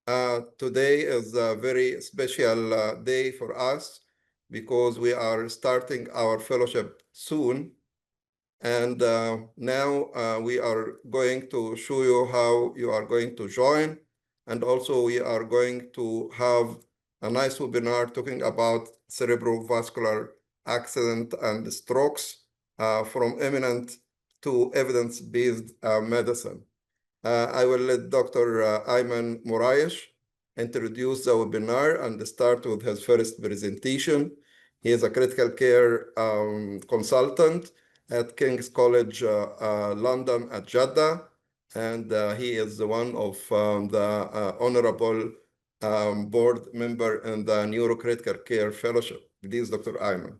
Today is a very special day for us because we are starting our fellowship soon. And now we are going to show you how you are going to join. And also we are going to have a nice webinar talking about cerebrovascular accident and strokes from imminent to evidence-based medicine. I will let Dr. Ayman Morish introduce the webinar and start with his first presentation. He is a critical care consultant at King's College London at Jeddah, and he is one of the honorable board member in the Neuro Critical Care Fellowship. Please, Dr. Ayman.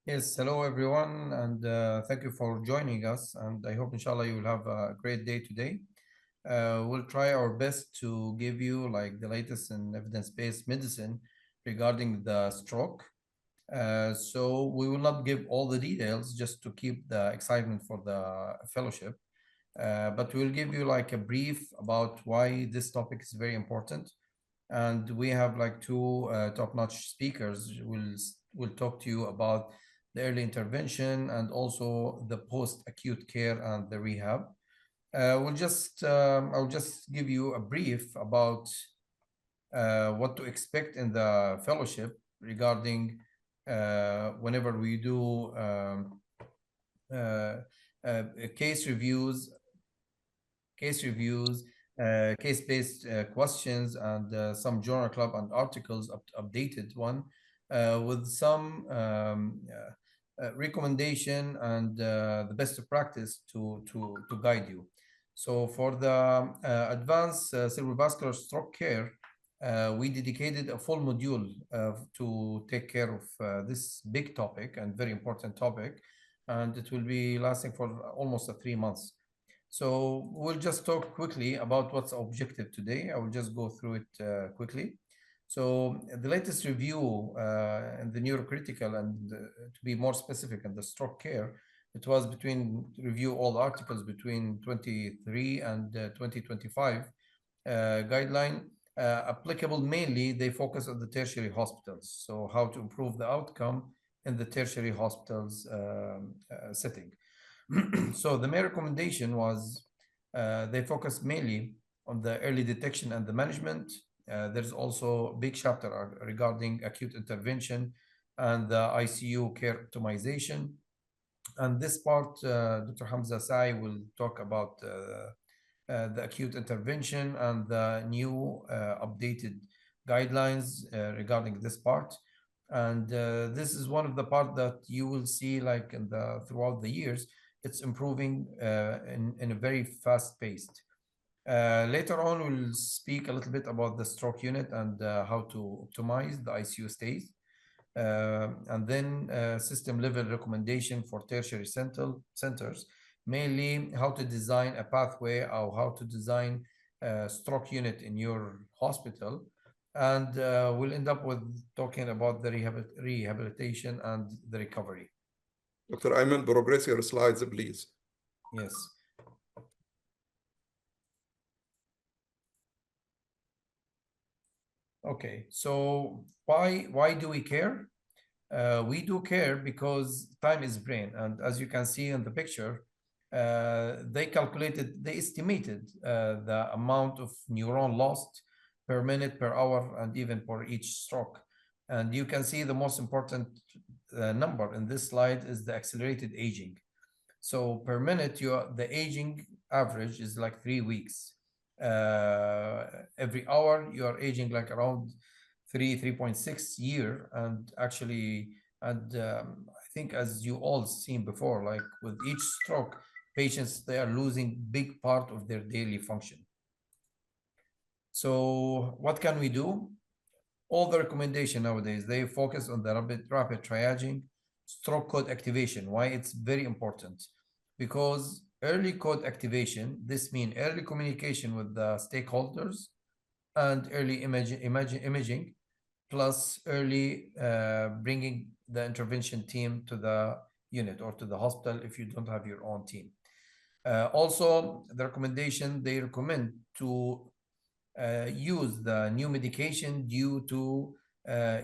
Yes, hello everyone, and thank you for joining us. And I hope, inshallah, you will have a great day today. We'll try our best to give you like the latest in evidence-based medicine regarding the stroke. So we will not give all the details just to keep the excitement for the fellowship, but we'll give you like a brief about why this topic is very important. And we have like two top-notch speakers will talk to you about the early intervention and also the post-acute care and the rehab. I'll just give you a brief about what to expect in the fellowship regarding whenever we do uh, case reviews, case-based questions, and some journal club and articles, updated one, with some recommendation and the best practice to guide you. So for the advanced cerebrovascular stroke care, we dedicated a full module to take care of this big topic and very important topic, and it will be lasting for almost 3 months. So we'll just talk quickly about what's objective today. I will just go through it quickly. So the latest review in the neurocritical and to be more specific in the stroke care, it was between review all the articles between 23 and 2025 guideline applicable. Mainly they focus on the tertiary hospitals. So how to improve the outcome in the tertiary hospitals setting. So the main recommendation was they focus mainly on the early detection and the management. There's also a big chapter regarding acute intervention and the ICU care optimization. And this part, Dr. Hamzah Saei will talk about the acute intervention and the new updated guidelines regarding this part. And this is one of the part that you will see like in the throughout the years, it's improving in a very fast paced. Later on, we'll speak a little bit about the stroke unit and how to optimize the ICU stays. And then system level recommendation for tertiary centers, mainly how to design a pathway or how to design a stroke unit in your hospital. And we'll end up with talking about the rehabilitation and the recovery. Dr. Ayman, progress your slides, please. Yes. Okay, so why do we care? We do care because time is brain, and as you can see in the picture, they estimated the amount of neuron lost per minute, per hour, and even for each stroke. And you can see the most important number in this slide is the accelerated aging. So per minute, the aging average is like 3 weeks. Every hour, you are aging like around 3.6 year, and actually, and I think as you all seen before, like with each stroke, patients they are losing big part of their daily function. So what can we do? All the recommendation nowadays, they focus on the rapid triaging, stroke code activation. Why it's very important? Because early code activation, this means early communication with the stakeholders and early imaging, plus early bringing the intervention team to the unit or to the hospital if you don't have your own team. Also, the recommendation, they recommend to use the new medication due to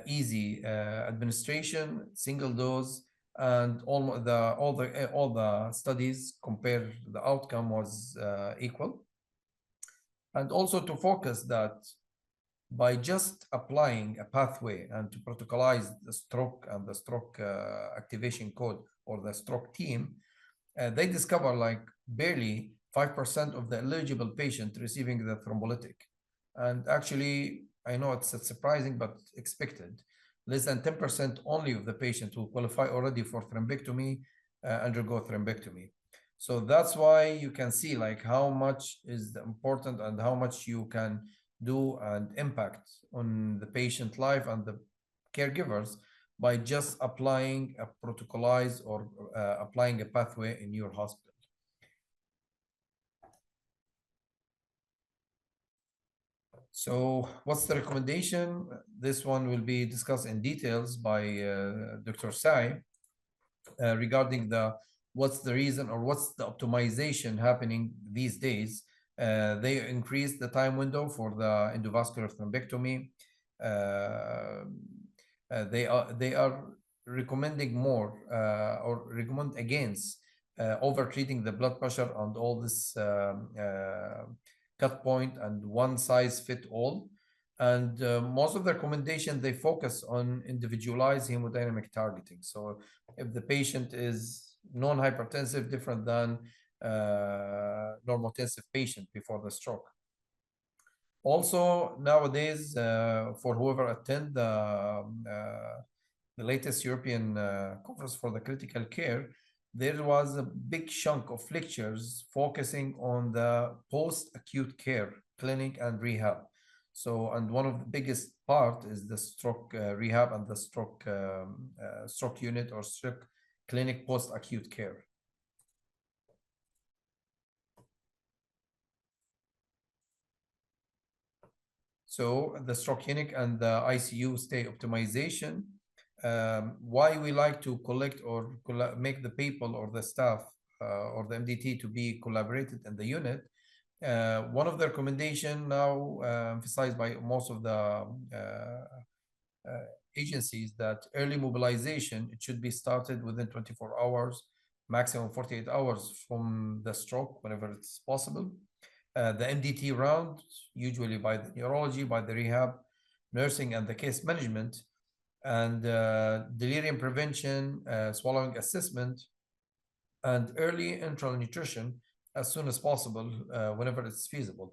easy administration, single dose, and all the studies compare the outcome was equal. And also to focus that by just applying a pathway and to protocolize the stroke and the stroke activation code or the stroke team, they discover like barely 5% of the eligible patient receiving the thrombolytic. And actually, I know it's surprising, but expected. Less than 10% only of the patient who qualify already for thrombectomy undergo thrombectomy. So that's why you can see like how much is important and how much you can do and impact on the patient life and the caregivers by just applying a protocolized or applying a pathway in your hospital. So what's the recommendation? This one will be discussed in details by Dr. Saei regarding what's the reason or what's the optimization happening these days. They increased the time window for the endovascular thrombectomy. They are recommending more or recommend against over treating the blood pressure and all this cut point and one size fit all. And most of the recommendations, they focus on individualized hemodynamic targeting. So if the patient is non-hypertensive, different than normotensive patient before the stroke. Also, nowadays, for whoever attend the latest European conference for the critical care, there was a big chunk of lectures focusing on the post-acute care clinic and rehab. So, and one of the biggest part is the stroke rehab and the stroke unit or stroke clinic post-acute care. So the stroke clinic and the ICU stay optimization. Why we like to collect or make the people or the staff or the MDT to be collaborated in the unit. One of the recommendation now emphasized by most of the agencies that early mobilization, it should be started within 24 hours, maximum 48 hours from the stroke, whenever it's possible. The MDT round, usually by the neurology, by the rehab, nursing, and the case management, and delirium prevention, swallowing assessment, and early enteral nutrition as soon as possible, whenever it's feasible.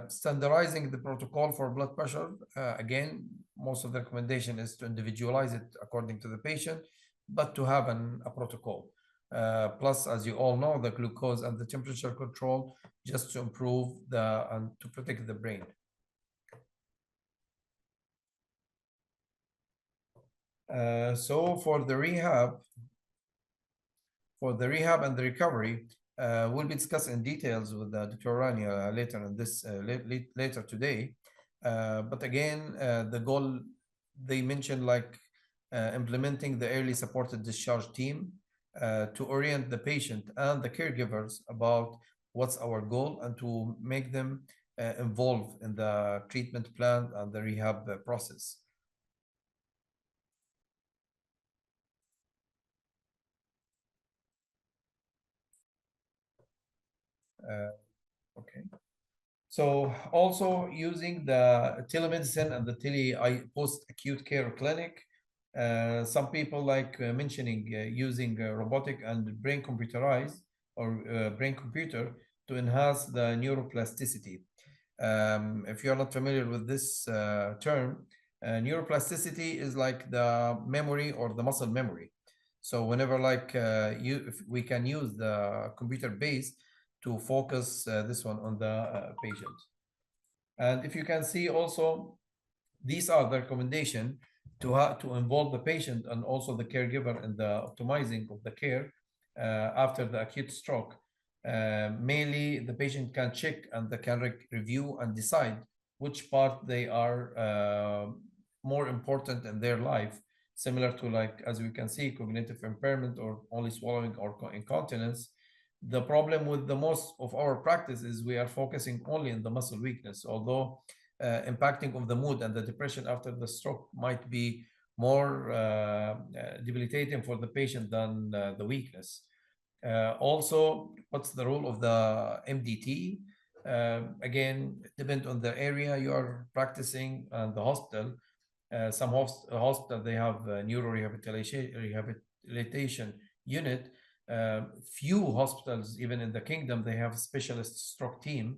Standardizing the protocol for blood pressure, again, most of the recommendation is to individualize it according to the patient, but to have a protocol. Plus, as you all know, the glucose and the temperature control, just to improve and to protect the brain. So for the rehab and the recovery, will be discussed in details with Dr. Raniah later in this later today. But again, the goal they mentioned like implementing the early supported discharge team to orient the patient and the caregivers about what's our goal and to make them involved in the treatment plan and the rehab process. Okay. So also using the telemedicine and the post-acute care clinic, some people like mentioning using robotic and brain computerized or brain computer to enhance the neuroplasticity. If you're not familiar with this term, neuroplasticity is like the memory or the muscle memory. So whenever like if we can use the computer based to focus this one on the patient. And if you can see also, these are the recommendation to involve the patient and also the caregiver in the optimizing of the care after the acute stroke. Mainly the patient can check and they can review and decide which part they are more important in their life, similar to like, as we can see, cognitive impairment or only swallowing or incontinence. The problem with the most of our practice is we are focusing only on the muscle weakness, although impacting of the mood and the depression after the stroke might be more debilitating for the patient than the weakness. Also, what's the role of the MDT? Again, it depends on the area you are practicing and the hospital. Some hospital they have a neuro rehabilitation unit. Few hospitals, even in the kingdom, they have specialist stroke team,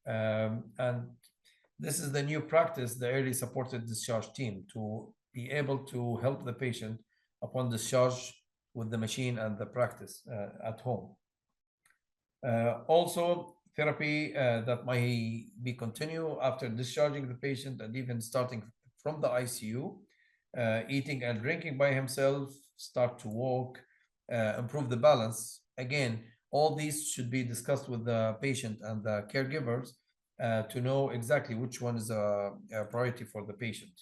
and this is the new practice, the early supported discharge team, to be able to help the patient upon discharge with the machine and the practice at home. Also, therapy that might be continue after discharging the patient and even starting from the ICU, eating and drinking by himself, start to walk, improve the balance. Again, all these should be discussed with the patient and the caregivers to know exactly which one is a priority for the patient.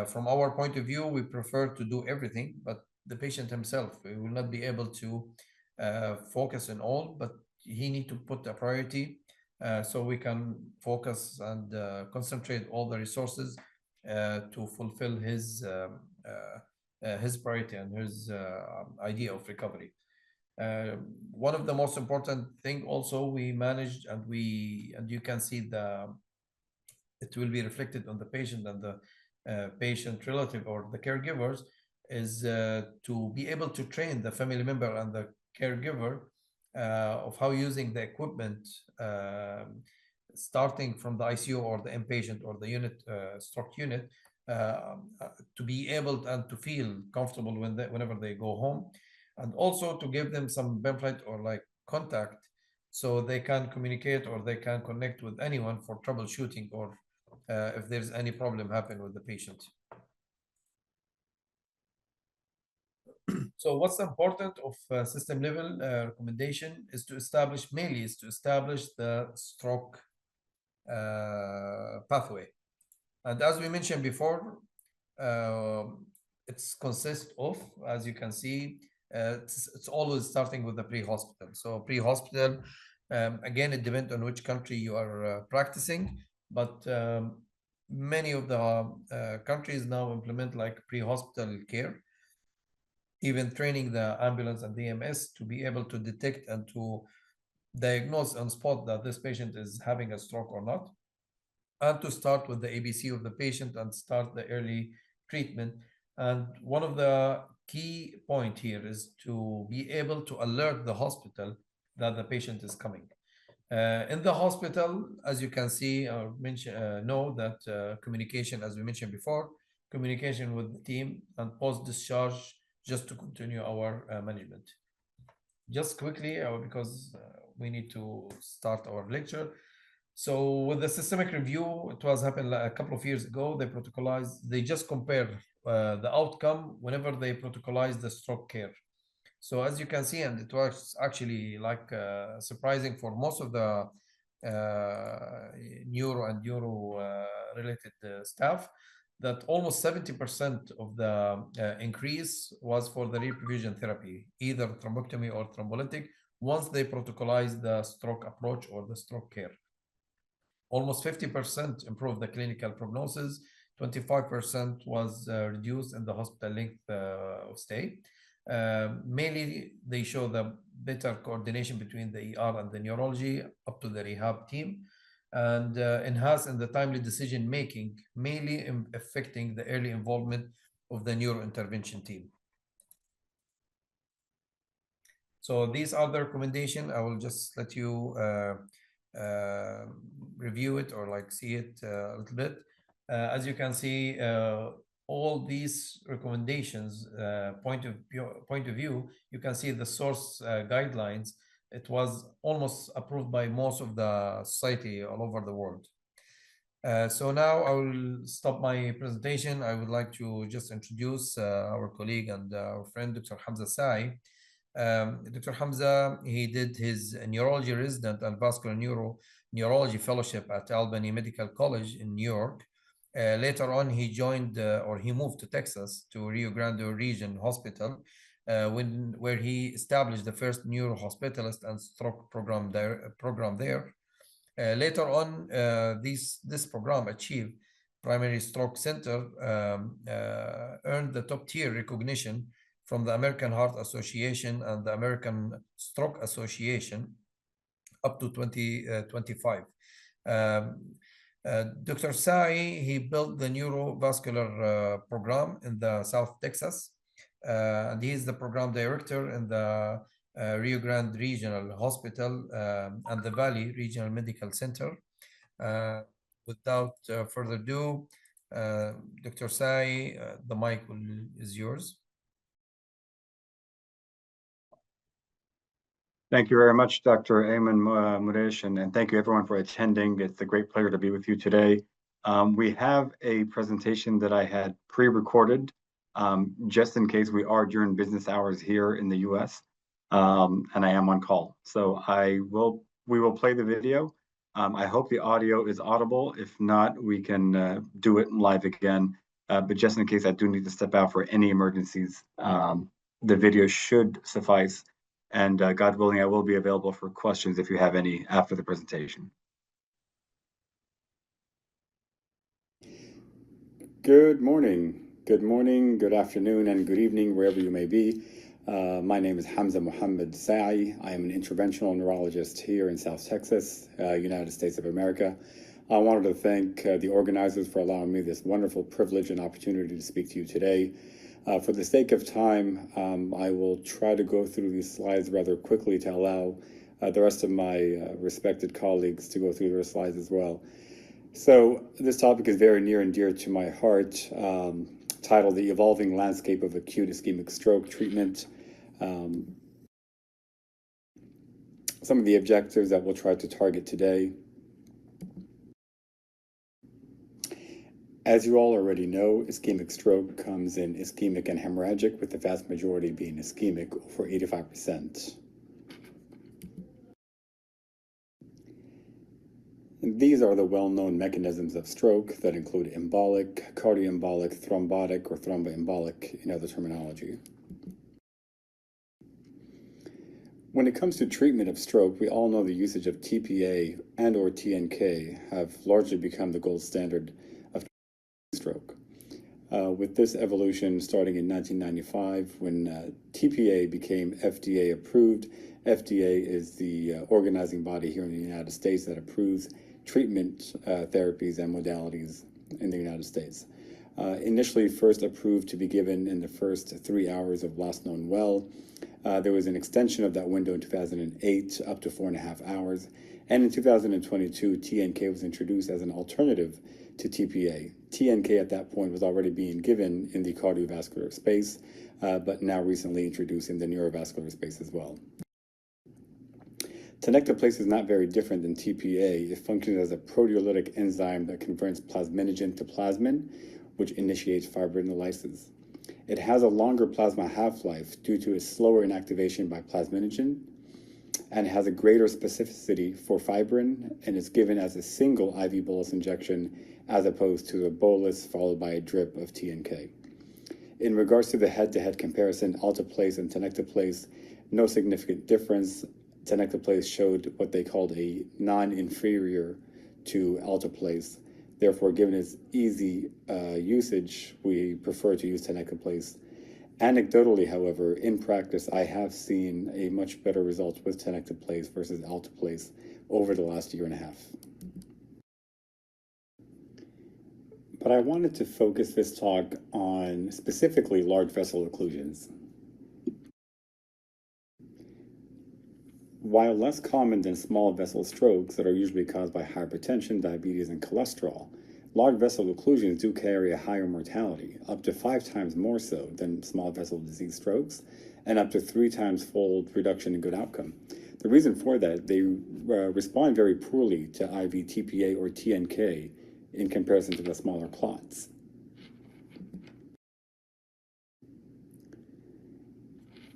From our point of view, we prefer to do everything, but the patient himself, we will not be able to focus on all, but he need to put a priority so we can focus and concentrate all the resources to fulfill his priority and his idea of recovery. One of the most important thing also we managed, and you can see it will be reflected on the patient and the patient relative or the caregivers, is to be able to train the family member and the caregiver of how using the equipment, starting from the ICU or the inpatient or the unit, stroke unit, to be able and to feel comfortable whenever they go home, and also to give them some pamphlet or like contact so they can communicate or they can connect with anyone for troubleshooting or if there's any problem happen with the patient. So what's important of system level recommendation is to establish the stroke pathway. And as we mentioned before, it's consists of, as you can see, it's always starting with the pre-hospital. So pre-hospital, again, it depends on which country you are practicing, but many of the countries now implement like pre-hospital care, even training the ambulance and the EMS to be able to detect and to diagnose on spot that this patient is having a stroke or not, and to start with the ABC of the patient and start the early treatment. And one of the key point here is to be able to alert the hospital that the patient is coming. In the hospital, as you can see or know that communication, as we mentioned before, communication with the team and post-discharge, just to continue our management. Just quickly, because we need to start our lecture. So with the systemic review, it was happened a couple of years ago. They just compare the outcome whenever they protocolize the stroke care. So as you can see, and it was actually like surprising for most of the neuro and neuro related staff, that almost 70% of the increase was for the reperfusion therapy, either thrombectomy or thrombolytic, once they protocolize the stroke approach or the stroke care. Almost 50% improved the clinical prognosis, 25% was reduced in the hospital length of stay. Mainly, they show the better coordination between the ER and the neurology up to the rehab team, and enhance in the timely decision making, mainly affecting the early involvement of the neuro intervention team. So these are the recommendations. I will just let you review it or like see it a little bit. As you can see, all these recommendations, point of view, you can see the source guidelines. It was almost approved by most of the society all over the world. So now I will stop my presentation. I would like to just introduce our colleague and our friend, Dr. Hamzah Saei. Dr. Hamzah, he did his neurology resident and vascular neurology fellowship at Albany Medical College in New York. Later on, he joined or he moved to Texas to Rio Grande Region Hospital, where he established the first neuro hospitalist and stroke program there. Later on, this program achieved primary stroke center, earned the top tier recognition from the American Heart Association and the American Stroke Association up to 2025. Dr. Saei, he built the neurovascular program in the South Texas, and he is the program director in the Rio Grande Regional Hospital and the Valley Regional Medical Center. Without further ado, Dr. Saei, the mic is yours. Thank you very much, Dr. Ayman Morish, and thank you everyone for attending. It's a great pleasure to be with you today. We have a presentation that I had pre-recorded just in case we are during business hours here in the US, and I am on call. So we will play the video. I hope the audio is audible. If not, we can do it live again. But just in case I do need to step out for any emergencies, the video should suffice. And God willing, I will be available for questions if you have any after the presentation. Good morning, good afternoon, and good evening, wherever you may be. My name is Hamzah Saei. I am an interventional neurologist here in South Texas, United States of America. I wanted to thank the organizers for allowing me this wonderful privilege and opportunity to speak to you today. For the sake of time, I will try to go through these slides rather quickly to allow the rest of my respected colleagues to go through their slides as well. So this topic is very near and dear to my heart, titled The Evolving Landscape of Acute Ischemic Stroke Treatment. Some of the objectives that we'll try to target today. As you all already know, ischemic stroke comes in ischemic and hemorrhagic, with the vast majority being ischemic, over 85%. And these are the well-known mechanisms of stroke that include embolic, cardioembolic, thrombotic, or thromboembolic in other terminology. When it comes to treatment of stroke, we all know the usage of TPA and or TNK have largely become the gold standard of stroke. With this evolution starting in 1995 when TPA became FDA approved. FDA is the organizing body here in the United States that approves treatment therapies and modalities in the United States. Initially first approved to be given in the first 3 hours of last known well. There was an extension of that window in 2008 up to 4.5 hours. And in 2022, TNK was introduced as an alternative to TPA. TNK at that point was already being given in the cardiovascular space, but now recently introduced in the neurovascular space as well. Tenecteplase is not very different than TPA. It functions as a proteolytic enzyme that converts plasminogen to plasmin, which initiates fibrinolysis. It has a longer plasma half-life due to its slower inactivation by plasminogen, and has a greater specificity for fibrin, and is given as a single IV bolus injection as opposed to a bolus followed by a drip of TNK. In regards to the head-to-head comparison, alteplase and tenecteplase, no significant difference. Tenecteplase showed what they called a non-inferior to alteplase. Therefore, given its easy usage, we prefer to use tenecteplase. Anecdotally, however, in practice, I have seen a much better result with tenecteplase versus alteplase over the last 1.5 years. But I wanted to focus this talk on specifically large vessel occlusions. While less common than small vessel strokes that are usually caused by hypertension, diabetes, and cholesterol, large vessel occlusions do carry a higher mortality, up to 5 times more so than small vessel disease strokes, and up to 3 times fold reduction in good outcome. The reason for that, they respond very poorly to IV TPA or TNK in comparison to the smaller clots.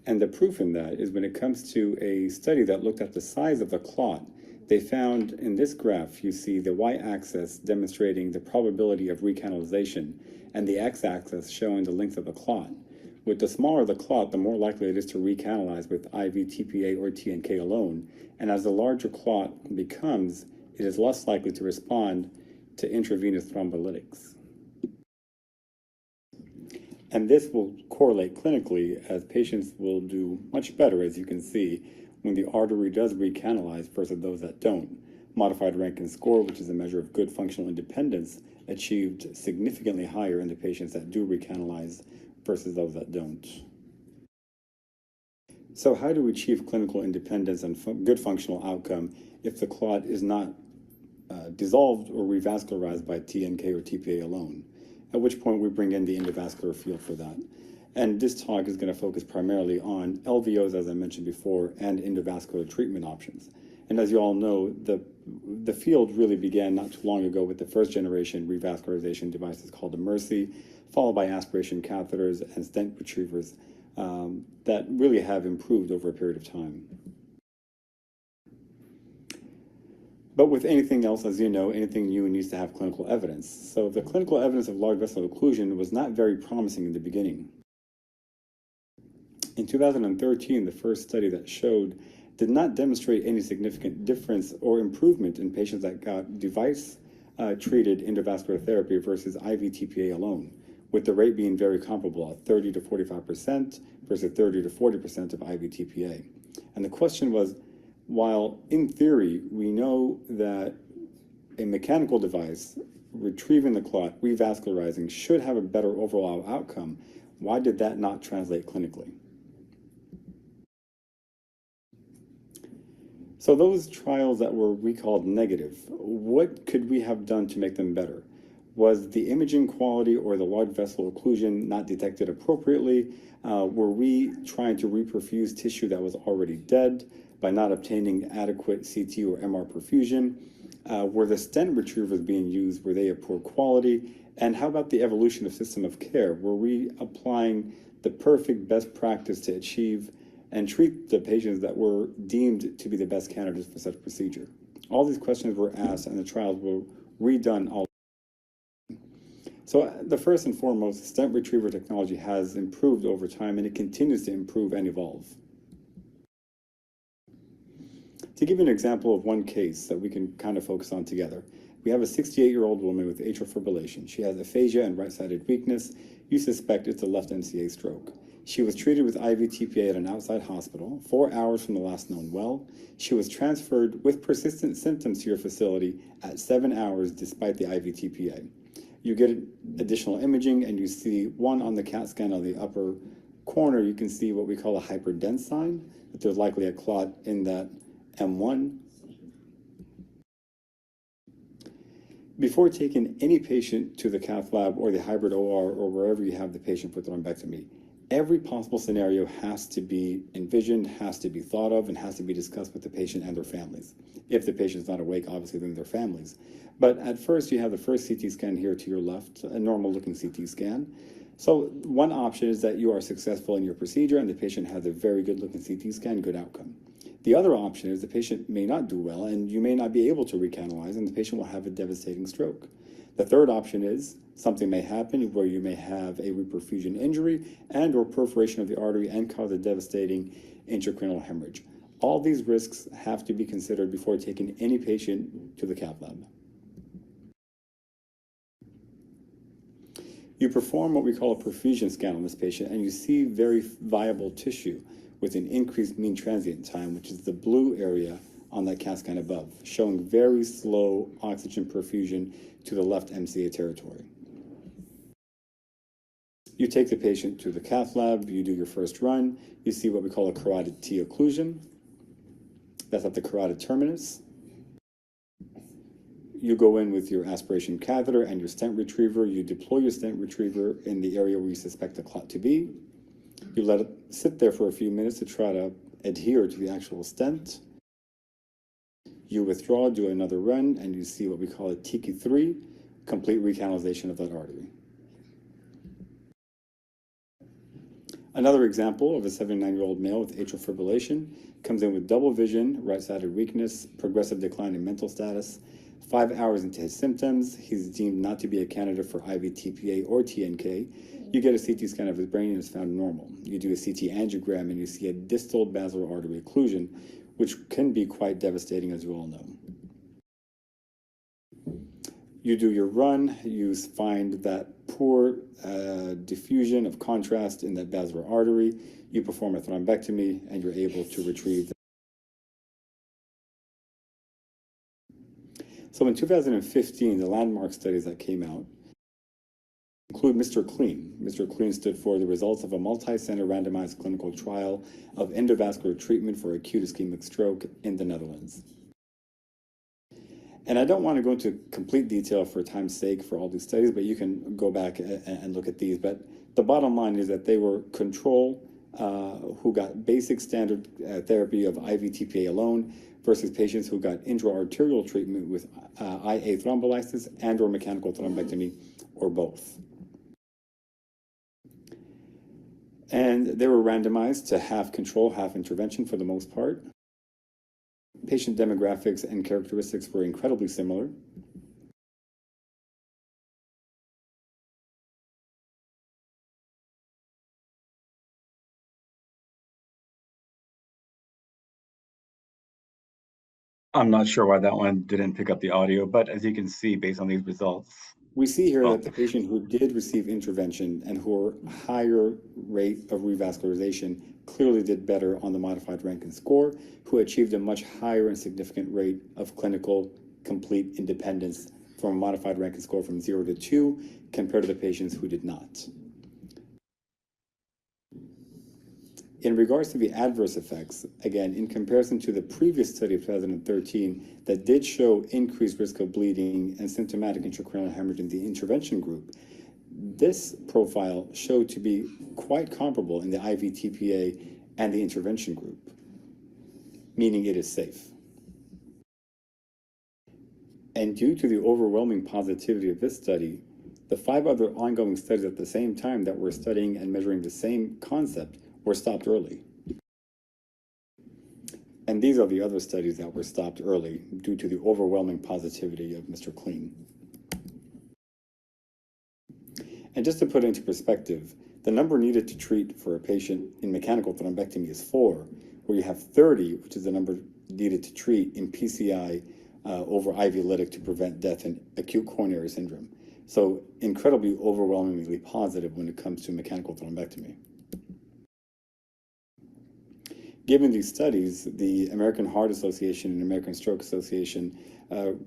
And the proof in that is when it comes to a study that looked at the size of the clot, they found in this graph, you see the y-axis demonstrating the probability of recanalization and the x-axis showing the length of the clot. With the smaller the clot, the more likely it is to recanalize with IV TPA or TNK alone, and as the larger clot becomes, it is less likely to respond to intravenous thrombolytics. And this will correlate clinically, as patients will do much better, as you can see, when the artery does recanalize versus those that don't. Modified Rankin score, which is a measure of good functional independence, achieved significantly higher in the patients that do recanalize versus those that don't. So how do we achieve clinical independence and good functional outcome if the clot is not dissolved or revascularized by TNK or TPA alone? At which point we bring in the endovascular field for that. And this talk is going to focus primarily on LVOs, as I mentioned before, and endovascular treatment options. And as you all know, the field really began not too long ago with the first generation revascularization devices called the Mercy, followed by aspiration catheters and stent retrievers that really have improved over a period of time. But with anything else, as you know, anything new needs to have clinical evidence. So the clinical evidence of large vessel occlusion was not very promising in the beginning. In 2013, the first study that showed did not demonstrate any significant difference or improvement in patients that got device-treated endovascular therapy versus IV TPA alone, with the rate being very comparable at 30 to 45% versus 30 to 40% of IV TPA. And the question was, while in theory we know that a mechanical device retrieving the clot, revascularizing, should have a better overall outcome, why did that not translate clinically? So those trials that were recalled negative, what could we have done to make them better? Was the imaging quality or the large vessel occlusion not detected appropriately? Were we trying to reperfuse tissue that was already dead by not obtaining adequate CT or MR perfusion? Were the stent retrievers being used, were they of poor quality? And how about the evolution of system of care? Were we applying the perfect best practice to achieve and treat the patients that were deemed to be the best candidates for such procedure? All these questions were asked and the trials were redone all. So the first and foremost, stent retriever technology has improved over time and it continues to improve and evolve. To give you an example of one case that we can kind of focus on together, we have a 68-year-old woman with atrial fibrillation. She has aphasia and right-sided weakness. You suspect it's a left MCA stroke. She was treated with IV TPA at an outside hospital, 4 hours from the last known well. She was transferred with persistent symptoms to your facility at 7 hours despite the IV TPA. You get additional imaging and you see one on the CAT scan on the upper corner, you can see what we call a hyperdense sign, that there's likely a clot in that M1. Before taking any patient to the cath lab or the hybrid OR or wherever you have the patient for thrombectomy, every possible scenario has to be envisioned, has to be thought of, and has to be discussed with the patient and their families. If the patient's not awake, obviously, then their families. But at first, you have the first CT scan here to your left, a normal-looking CT scan. So one option is that you are successful in your procedure and the patient has a very good-looking CT scan, good outcome. The other option is the patient may not do well and you may not be able to recanalize and the patient will have a devastating stroke. The third option is something may happen where you may have a reperfusion injury and or perforation of the artery and cause a devastating intracranial hemorrhage. All these risks have to be considered before taking any patient to the cath lab. You perform what we call a perfusion scan on this patient and you see very viable tissue with an increased mean transient time, which is the blue area on that CAT scan above, showing very slow oxygen perfusion to the left MCA territory. You take the patient to the cath lab, you do your first run, you see what we call a carotid T occlusion. That's at the carotid terminus. You go in with your aspiration catheter and your stent retriever. You deploy your stent retriever in the area where you suspect the clot to be. You let it sit there for a few minutes to try to adhere to the actual stent. You withdraw, do another run, and you see what we call a TK3, complete recanalization of that artery. Another example of a 79-year-old male with atrial fibrillation comes in with double vision, right-sided weakness, progressive decline in mental status. 5 hours into his symptoms, he's deemed not to be a candidate for IV TPA or TNK. You get a CT scan of his brain and it's found normal. You do a CT angiogram and you see a distal basilar artery occlusion, which can be quite devastating, as you all know. You do your run, you find that poor diffusion of contrast in that basilar artery, you perform a thrombectomy, and you're able to retrieve. So in 2015, the landmark studies that came out include Mr. Clean. Mr. Clean stood for the results of a multi-center randomized clinical trial of endovascular treatment for acute ischemic stroke in the Netherlands. And I don't want to go into complete detail for time's sake for all these studies, but you can go back and look at these. But the bottom line is that they were control who got basic standard therapy of IV TPA alone versus patients who got intra-arterial treatment with IA thrombolysis and or mechanical thrombectomy or both. And they were randomized to half control, half intervention for the most part. Patient demographics and characteristics were incredibly similar. I'm not sure why that one didn't pick up the audio, but as you can see, based on these results, we see here that the patient who did receive intervention and who were higher rate of revascularization clearly did better on the modified Rankin score, who achieved a much higher and significant rate of clinical complete independence from a modified Rankin score from 0 to 2 compared to the patients who did not. In regards to the adverse effects, again, in comparison to the previous study of 2013 that did show increased risk of bleeding and symptomatic intracranial hemorrhage in the intervention group, this profile showed to be quite comparable in the IV TPA and the intervention group, meaning it is safe. And due to the overwhelming positivity of this study, the 5 other ongoing studies at the same time that were studying and measuring the same concept were stopped early. And these are the other studies that were stopped early due to the overwhelming positivity of Mr. Clean. And just to put it into perspective, the number needed to treat for a patient in mechanical thrombectomy is 4, where you have 30, which is the number needed to treat in PCI over IV lytic to prevent death in acute coronary syndrome. So incredibly overwhelmingly positive when it comes to mechanical thrombectomy. Given these studies, the American Heart Association and American Stroke Association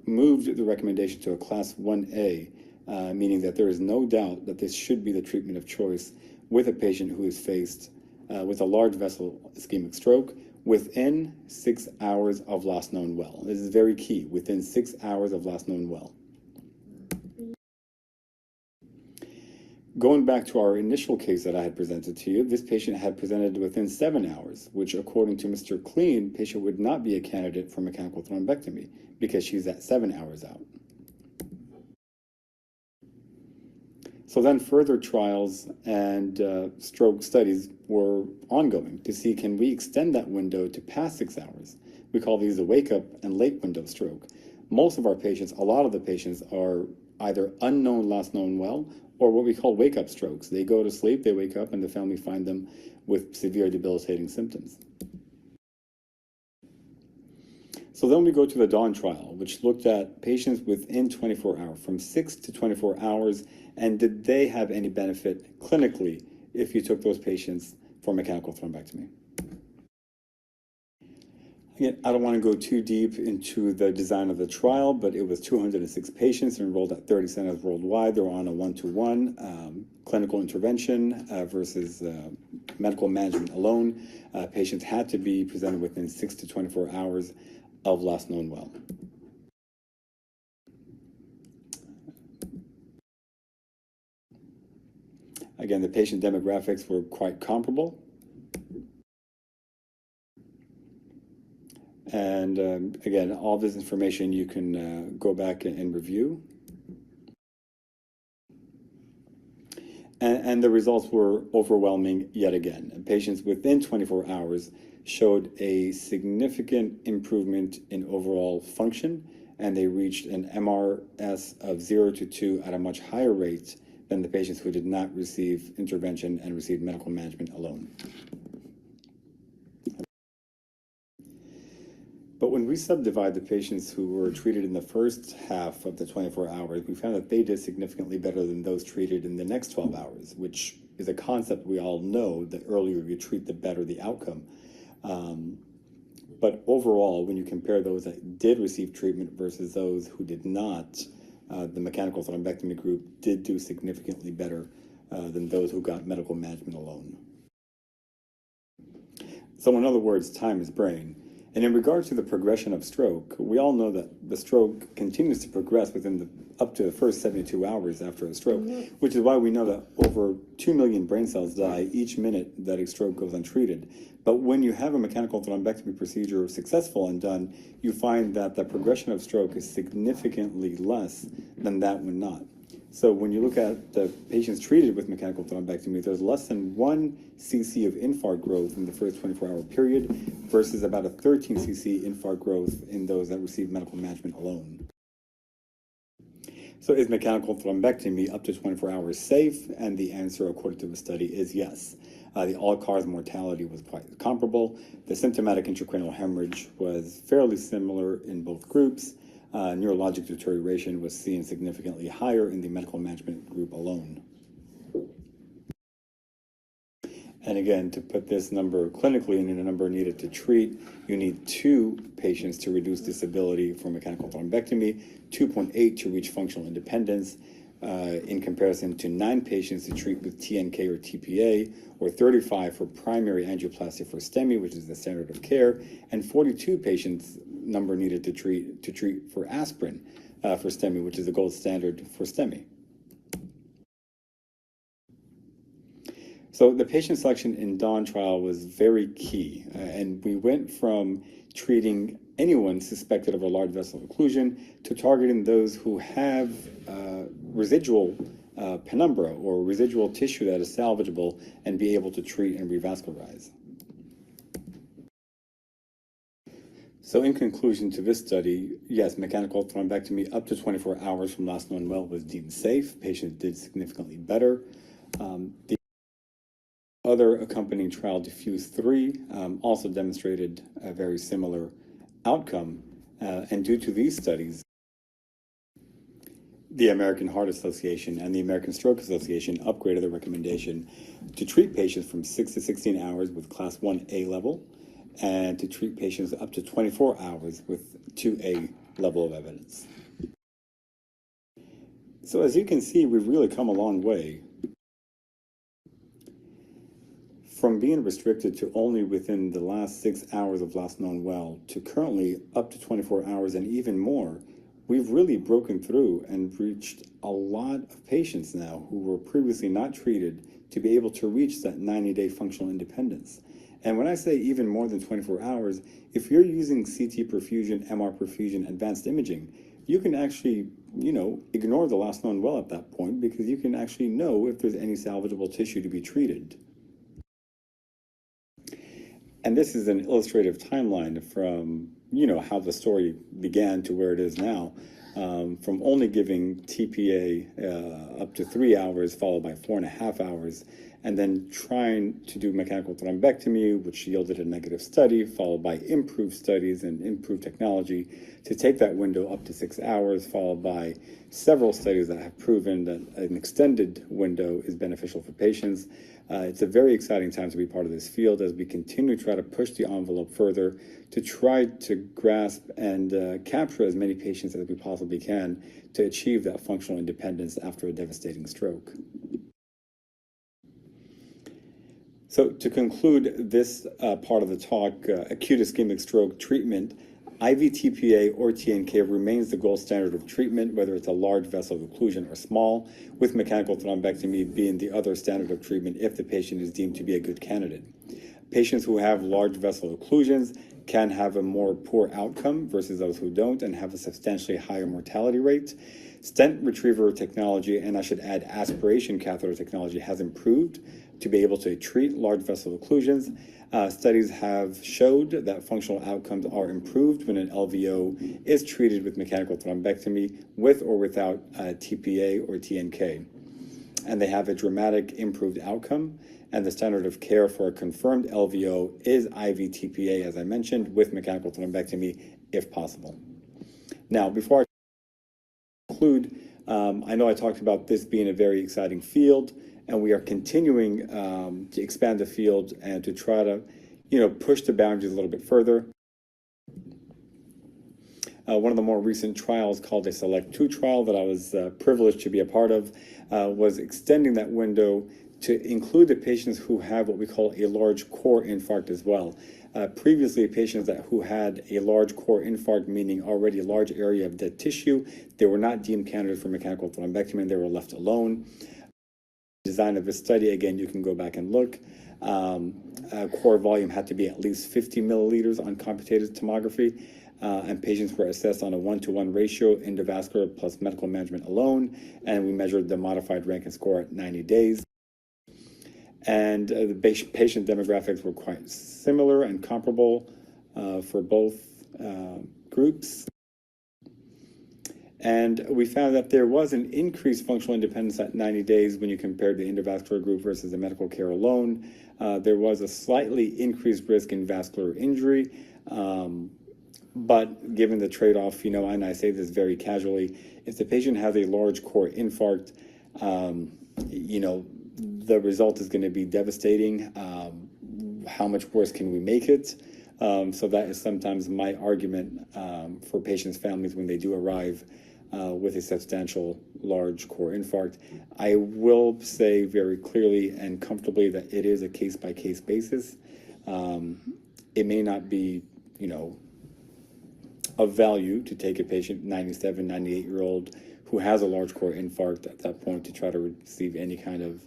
moved the recommendation to a Class 1A, meaning that there is no doubt that this should be the treatment of choice with a patient who is faced with a large vessel ischemic stroke within 6 hours of last known well. This is very key, within 6 hours of last known well. Going back to our initial case that I had presented to you, this patient had presented within 7 hours, which according to Mr. Clean, patient would not be a candidate for mechanical thrombectomy because she's at 7 hours out. So then further trials and stroke studies were ongoing to see, can we extend that window to past 6 hours? We call these the wake up and late window stroke. Most of our patients, a lot of the patients are either unknown last known well or what we call wake-up strokes. They go to sleep, they wake up, and the family find them with severe debilitating symptoms. So then we go to the DAWN trial, which looked at patients within 24 hours, from 6 to 24 hours, and did they have any benefit clinically if you took those patients for mechanical thrombectomy. Again, I don't want to go too deep into the design of the trial, but it was 206 patients enrolled at 30 centers worldwide. They were on a 1-to-1 clinical intervention versus medical management alone. Patients had to be presented within 6 to 24 hours of last known well. Again, the patient demographics were quite comparable. And again, all this information you can go back and review. And the results were overwhelming yet again. Patients within 24 hours showed a significant improvement in overall function and they reached an MRS of 0 to 2 at a much higher rate than the patients who did not receive intervention and received medical management alone. But when we subdivide the patients who were treated in the first half of the 24 hours, we found that they did significantly better than those treated in the next 12 hours, which is a concept we all know, that earlier you treat, the better the outcome. But overall, when you compare those that did receive treatment versus those who did not, the mechanical thrombectomy group did do significantly better than those who got medical management alone. So in other words, time is brain. And in regards to the progression of stroke, we all know that the stroke continues to progress within up to the first 72 hours after a stroke, which is why we know that over 2 million brain cells die each minute that a stroke goes untreated. But when you have a mechanical thrombectomy procedure successful and done, you find that the progression of stroke is significantly less than that when not. So when you look at the patients treated with mechanical thrombectomy, there's less than 1 cc of infarct growth in the first 24-hour period versus about a 13 cc infarct growth in those that receive medical management alone. So is mechanical thrombectomy up to 24 hours safe? And the answer, according to the study, is yes. The all-cause mortality was quite comparable. The symptomatic intracranial hemorrhage was fairly similar in both groups. Neurologic deterioration was seen significantly higher in the medical management group alone. And again, to put this number clinically in a number needed to treat, you need 2 patients to reduce disability for mechanical thrombectomy, 2.8 to reach functional independence, in comparison to 9 patients to treat with TNK or TPA, or 35 for primary angioplasty for STEMI, which is the standard of care, and 42 patients number needed to treat for aspirin for STEMI, which is the gold standard for STEMI. So the patient selection in DAWN trial was very key, and we went from treating anyone suspected of a large vessel occlusion to targeting those who have residual penumbra or residual tissue that is salvageable and be able to treat and revascularize. So in conclusion to this study, yes, mechanical thrombectomy up to 24 hours from last known well was deemed safe. Patients did significantly better. The other accompanying trial, Diffuse 3, also demonstrated a very similar outcome. And due to these studies, the American Heart Association and the American Stroke Association upgraded the recommendation to treat patients from 6 to 16 hours with Class 1A level, and to treat patients up to 24 hours with 2A level of evidence. So as you can see, we've really come a long way from being restricted to only within the last 6 hours of last known well to currently up to 24 hours and even more. We've really broken through and reached a lot of patients now who were previously not treated to be able to reach that 90-day functional independence. And when I say even more than 24 hours, if you're using CT perfusion, MR perfusion, advanced imaging, you can actually, ignore the last known well at that point, because you can actually know if there's any salvageable tissue to be treated. And this is an illustrative timeline from, how the story began to where it is now. From only giving TPA up to 3 hours, followed by 4.5 hours, and then trying to do mechanical thrombectomy, which yielded a negative study, followed by improved studies and improved technology to take that window up to 6 hours, followed by several studies that have proven that an extended window is beneficial for patients. It's a very exciting time to be part of this field as we continue to try to push the envelope further to try to grasp and capture as many patients as we possibly can to achieve that functional independence after a devastating stroke. So to conclude this part of the talk, acute ischemic stroke treatment, IV TPA or TNK remains the gold standard of treatment, whether it's a large vessel occlusion or small, with mechanical thrombectomy being the other standard of treatment if the patient is deemed to be a good candidate. Patients who have large vessel occlusions can have a more poor outcome versus those who don't and have a substantially higher mortality rate. Stent retriever technology, and I should add aspiration catheter technology, has improved to be able to treat large vessel occlusions. Studies have showed that functional outcomes are improved when an LVO is treated with mechanical thrombectomy with or without TPA or TNK. And they have a dramatic improved outcome. And the standard of care for a confirmed LVO is IV TPA, as I mentioned, with mechanical thrombectomy if possible. Now, before I conclude, I know I talked about this being a very exciting field, and we are continuing to expand the field and to try to, push the boundaries a little bit further. One of the more recent trials, called a SELECT-2 trial that I was privileged to be a part of, was extending that window to include the patients who have what we call a large core infarct as well. Previously, patients who had a large core infarct, meaning already a large area of dead tissue, they were not deemed candidates for mechanical thrombectomy and they were left alone. Design of this study, again, you can go back and look. Core volume had to be at least 50 milliliters on computated tomography, and patients were assessed on a 1-to-1 ratio, endovascular plus medical management alone, and we measured the modified Rankin score at 90 days. And the patient demographics were quite similar and comparable for both groups. And we found that there was an increased functional independence at 90 days when you compared the endovascular group versus the medical care alone. There was a slightly increased risk in vascular injury, but given the trade-off, and I say this very casually, if the patient has a large core infarct, the result is going to be devastating. How much worse can we make it? So that is sometimes my argument for patients' families when they do arrive with a substantial large core infarct. I will say very clearly and comfortably that it is a case-by-case basis. It may not be, of value to take a patient, 97, 98-year-old, who has a large core infarct at that point to try to receive any kind of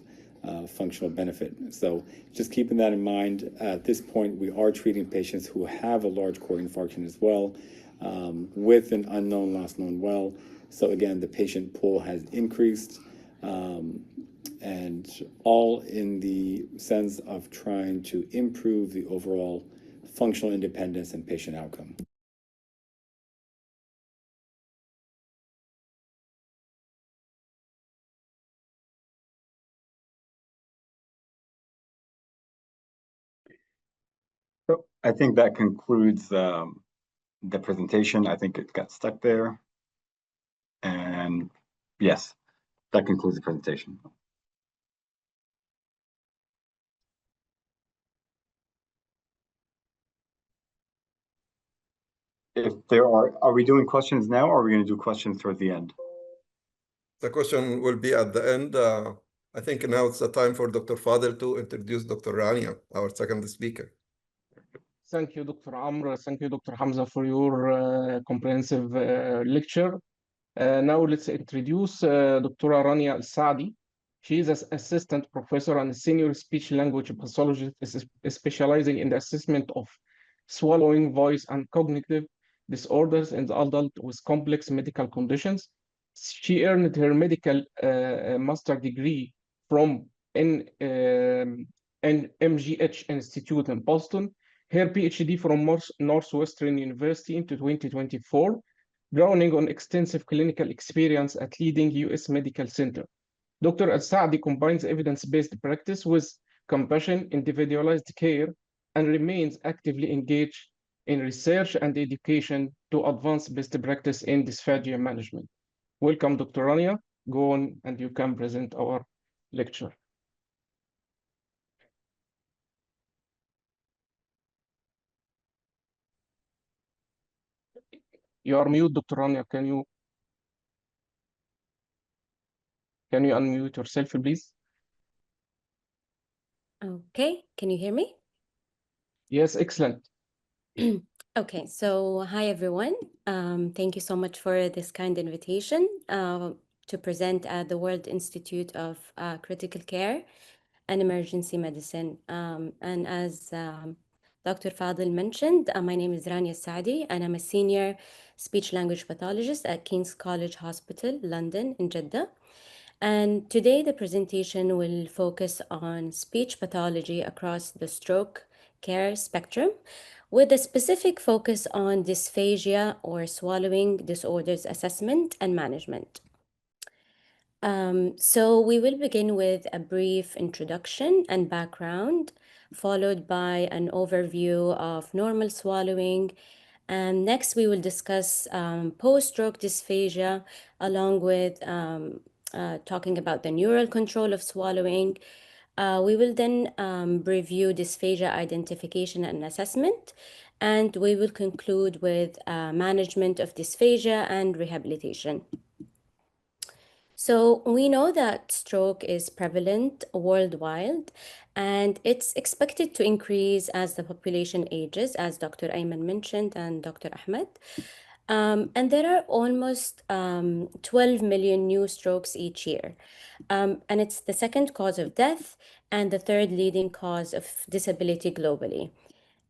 functional benefit. So just keeping that in mind, at this point, we are treating patients who have a large core infarction as well, with an unknown last known well. So again, the patient pool has increased, and all in the sense of trying to improve the overall functional independence and patient outcome. So I think that concludes the presentation. I think it got stuck there. And yes, that concludes the presentation. If there are we doing questions now, or are we going to do questions towards the end? The question will be at the end. I think now it's the time for Dr. Fadel to introduce Dr. Raniah, our second speaker. Thank you, Dr. Amr. Thank you, Dr. Hamzah, for your comprehensive lecture. Now let's introduce Dr. Raniah AlSaadi. She is an assistant professor and a senior speech language pathologist specializing in the assessment of swallowing, voice, and cognitive disorders in the adult with complex medical conditions. She earned her medical master degree from MGH Institute in Boston, her PhD from Northwestern University in 2024, drawing on extensive clinical experience at leading U.S. medical center. Dr. AlSaadi combines evidence-based practice with compassion, individualized care, and remains actively engaged in research and education to advance best practice in dysphagia management. Welcome, Dr. Raniah. Go on and you can present our lecture. You are mute, Dr. Raniah. Can you unmute yourself, please? Okay, can you hear me? Yes, excellent. Okay, so hi everyone. Thank you so much for this kind invitation to present at the World Institute of Critical Care and Emergency Medicine. And as Dr. Fadel mentioned, my name is Raniah AlSaadi, and I'm a senior speech language pathologist at King's College Hospital, London, in Jeddah. And today the presentation will focus on speech pathology across the stroke care spectrum, with a specific focus on dysphagia or swallowing disorders assessment and management. So we will begin with a brief introduction and background, followed by an overview of normal swallowing. And next, we will discuss post-stroke dysphagia, along with talking about the neural control of swallowing. We will then review dysphagia identification and assessment, and we will conclude with management of dysphagia and rehabilitation. So we know that stroke is prevalent worldwide, and it's expected to increase as the population ages, as Dr. Ayman mentioned and Dr. Ahmed. And there are almost 12 million new strokes each year. And it's the second cause of death and the third leading cause of disability globally.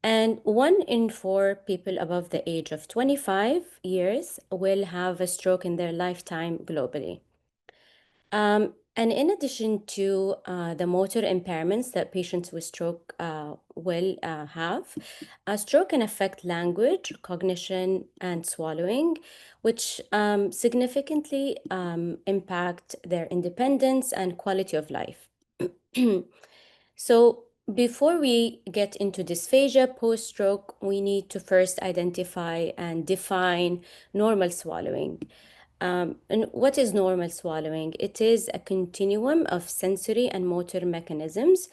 And 1 in 4 people above the age of 25 years will have a stroke in their lifetime globally. And in addition to the motor impairments that patients with stroke will have, a stroke can affect language, cognition, and swallowing, which significantly impact their independence and quality of life. So before we get into dysphagia post-stroke, we need to first identify and define normal swallowing. And what is normal swallowing? It is a continuum of sensory and motor mechanisms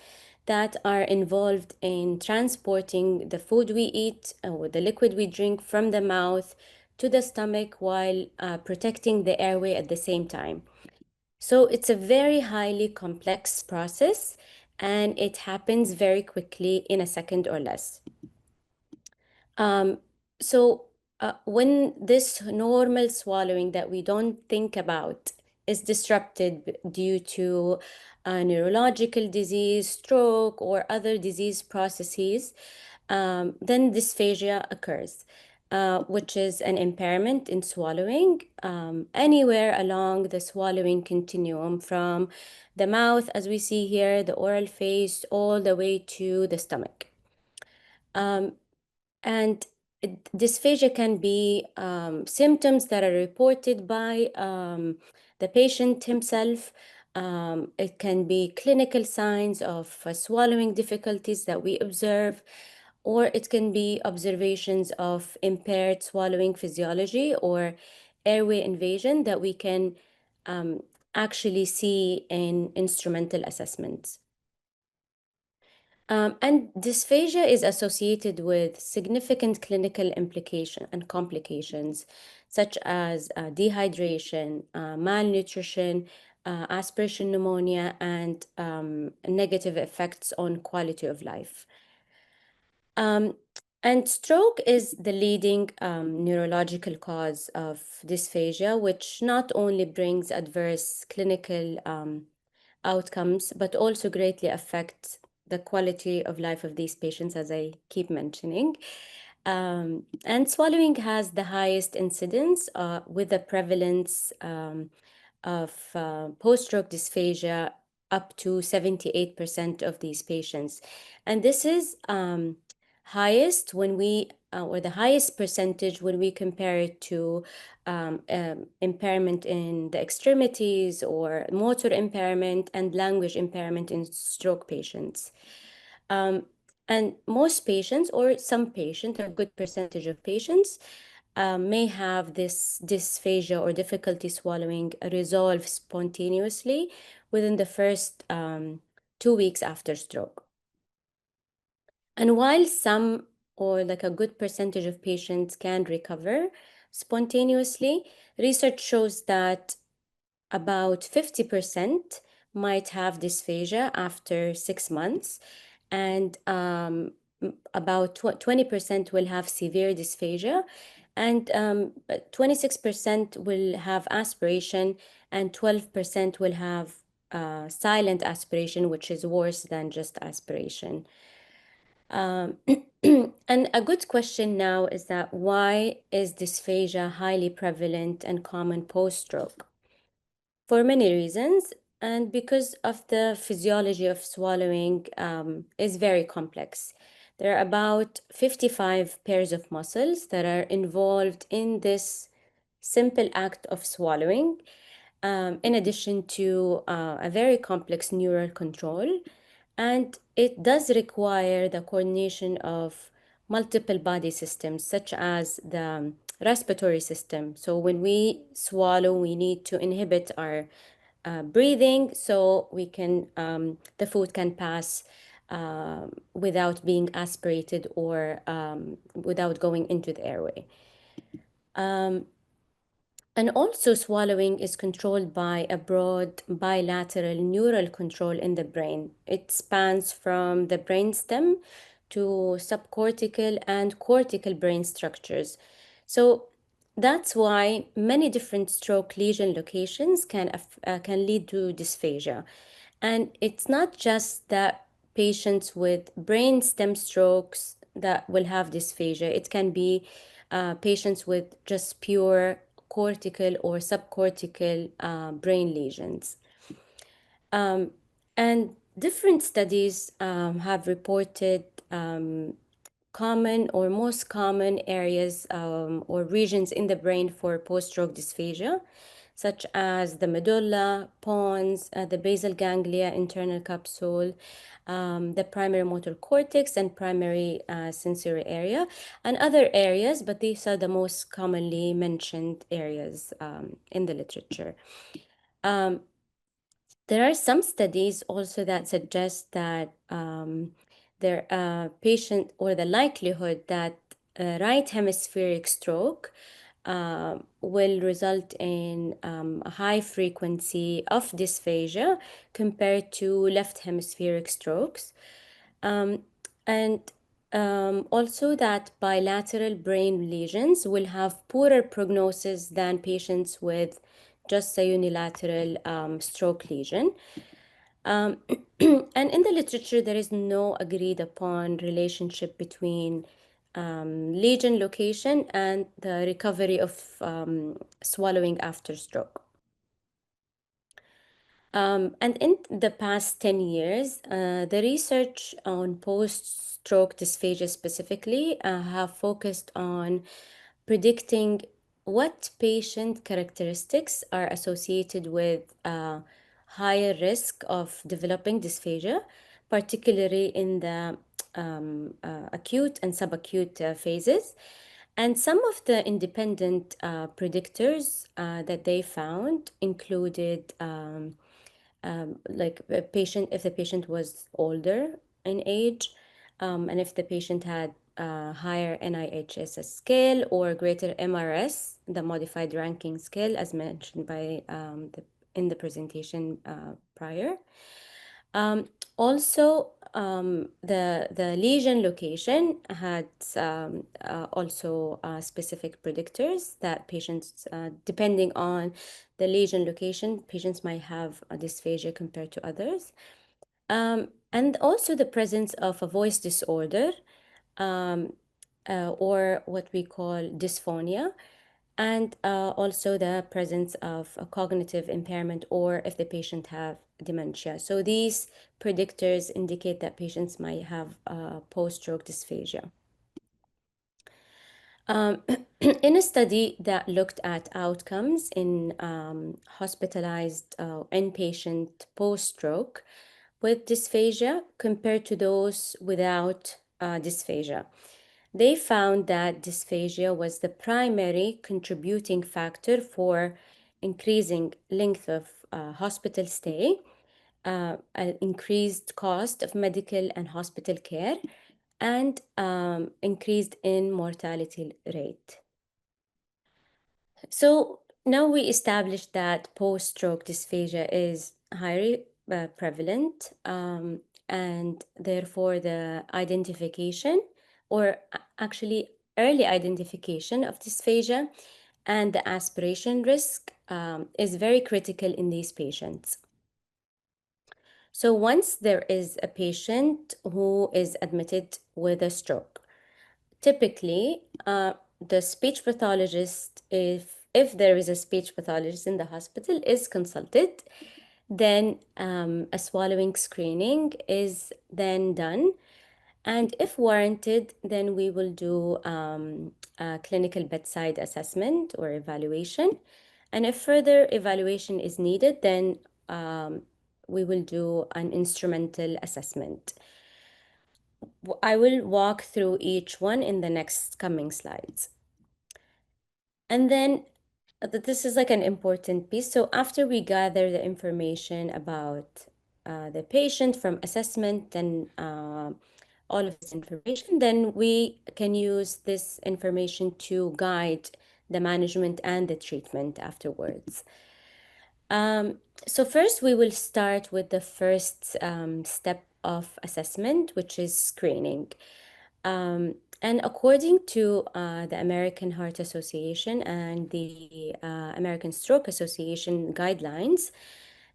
that are involved in transporting the food we eat or the liquid we drink from the mouth to the stomach while protecting the airway at the same time. So it's a very highly complex process, and it happens very quickly in a second or less. When this normal swallowing that we don't think about is disrupted due to a neurological disease, stroke, or other disease processes, then dysphagia occurs, which is an impairment in swallowing anywhere along the swallowing continuum, from the mouth, as we see here, the oral phase, all the way to the stomach. And dysphagia can be symptoms that are reported by the patient himself. It can be clinical signs of swallowing difficulties that we observe, or it can be observations of impaired swallowing physiology or airway invasion that we can actually see in instrumental assessments. And dysphagia is associated with significant clinical implication and complications, such as dehydration, malnutrition, aspiration pneumonia, and negative effects on quality of life. And stroke is the leading neurological cause of dysphagia, which not only brings adverse clinical outcomes, but also greatly affects the quality of life of these patients, as I keep mentioning. And swallowing has the highest incidence with a prevalence of post-stroke dysphagia up to 78% of these patients. And this is highest when we, or the highest percentage when we compare it to impairment in the extremities or motor impairment and language impairment in stroke patients. And most patients, or some patients, a good percentage of patients, may have this dysphagia or difficulty swallowing resolve spontaneously within the first 2 weeks after stroke. And while some, or like a good percentage of patients, can recover spontaneously, research shows that about 50% might have dysphagia after 6 months, and about 20% will have severe dysphagia, and 26% will have aspiration, and 12% will have silent aspiration, which is worse than just aspiration. And a good question now is that why is dysphagia highly prevalent and common post-stroke? For many reasons, and because of the physiology of swallowing is very complex. There are about 55 pairs of muscles that are involved in this simple act of swallowing, in addition to a very complex neural control. And it does require the coordination of multiple body systems, such as the respiratory system. So when we swallow, we need to inhibit our breathing so we can the food can pass without being aspirated or without going into the airway. And also swallowing is controlled by a broad bilateral neural control in the brain. It spans from the brainstem to subcortical and cortical brain structures. So that's why many different stroke lesion locations can lead to dysphagia. And it's not just that patients with brainstem strokes that will have dysphagia. It can be patients with just pure cortical or subcortical brain lesions. And different studies have reported common or most common areas or regions in the brain for post-stroke dysphagia, such as the medulla, pons, the basal ganglia, internal capsule, the primary motor cortex, and primary sensory area, and other areas, but these are the most commonly mentioned areas in the literature. There are some studies also that suggest that patient or the likelihood that right hemispheric stroke will result in a high frequency of dysphagia compared to left hemispheric strokes. And also that bilateral brain lesions will have poorer prognosis than patients with just a unilateral stroke lesion. And in the literature, there is no agreed upon relationship between lesion location and the recovery of swallowing after stroke. And in the past 10 years, the research on post-stroke dysphagia specifically have focused on predicting what patient characteristics are associated with higher risk of developing dysphagia, particularly in the acute and subacute phases. And some of the independent predictors that they found included like a patient, if the patient was older in age, and if the patient had higher NIHSS scale or greater MRS, the modified ranking scale, as mentioned by in the presentation prior. Also, the lesion location had also specific predictors that patients, depending on the lesion location, patients might have a dysphagia compared to others. And also the presence of a voice disorder or what we call dysphonia, and also the presence of a cognitive impairment or if the patient have dementia. So these predictors indicate that patients might have post-stroke dysphagia. In a study that looked at outcomes in hospitalized inpatient post-stroke with dysphagia compared to those without dysphagia, they found that dysphagia was the primary contributing factor for increasing length of hospital stay, an increased cost of medical and hospital care, and increased in mortality rate. So now we established that post-stroke dysphagia is highly prevalent, and therefore the identification or actually early identification of dysphagia and the aspiration risk is very critical in these patients. So once there is a patient who is admitted with a stroke, typically, the speech pathologist, if there is a speech pathologist in the hospital, is consulted. Then a swallowing screening is then done. And if warranted, then we will do a clinical bedside assessment or evaluation. And if further evaluation is needed, then we will do an instrumental assessment. I will walk through each one in the next coming slides. And then this is like an important piece. So after we gather the information about the patient from assessment and all of this information, then we can use this information to guide the management and the treatment afterwards. So first, we will start with the first step of assessment, which is screening. And according to the American Heart Association and the American Stroke Association guidelines,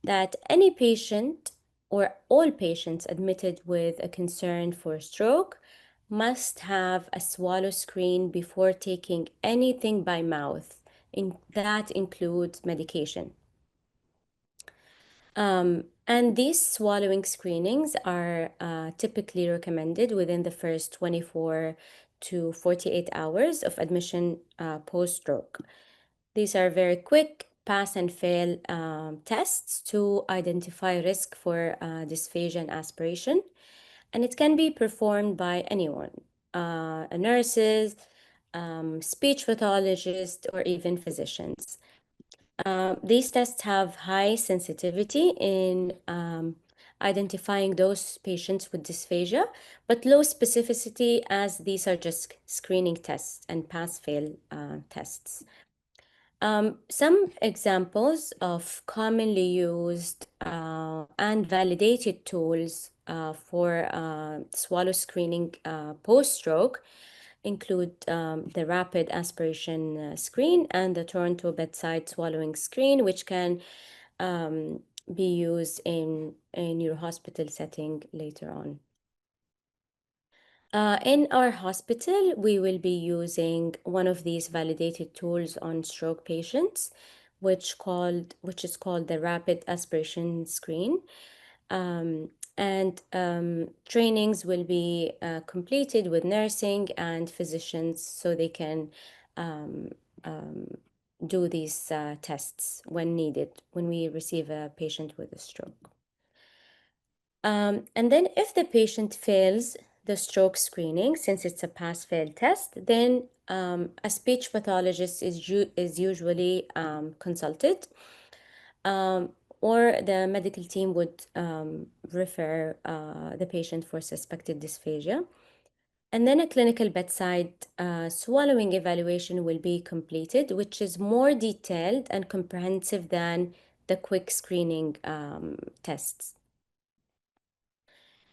that any patient or all patients admitted with a concern for stroke must have a swallow screen before taking anything by mouth. That includes medication. And these swallowing screenings are typically recommended within the first 24 to 48 hours of admission post-stroke. These are very quick pass and fail tests to identify risk for dysphagia and aspiration. And it can be performed by anyone, nurses, speech pathologists, or even physicians. These tests have high sensitivity in identifying those patients with dysphagia, but low specificity as these are just screening tests and pass-fail tests. Some examples of commonly used and validated tools for swallow screening post-stroke include the rapid aspiration screen and the Toronto bedside swallowing screen, which can be used in a neurohospital setting later on. In our hospital, we will be using one of these validated tools on stroke patients, which is called the rapid aspiration screen. Trainings will be completed with nursing and physicians so they can do these tests when needed, when we receive a patient with a stroke. And then if the patient fails the stroke screening, since it's a pass-fail test, then a speech pathologist is usually consulted, or the medical team would refer the patient for suspected dysphagia. And then a clinical bedside swallowing evaluation will be completed, which is more detailed and comprehensive than the quick screening tests.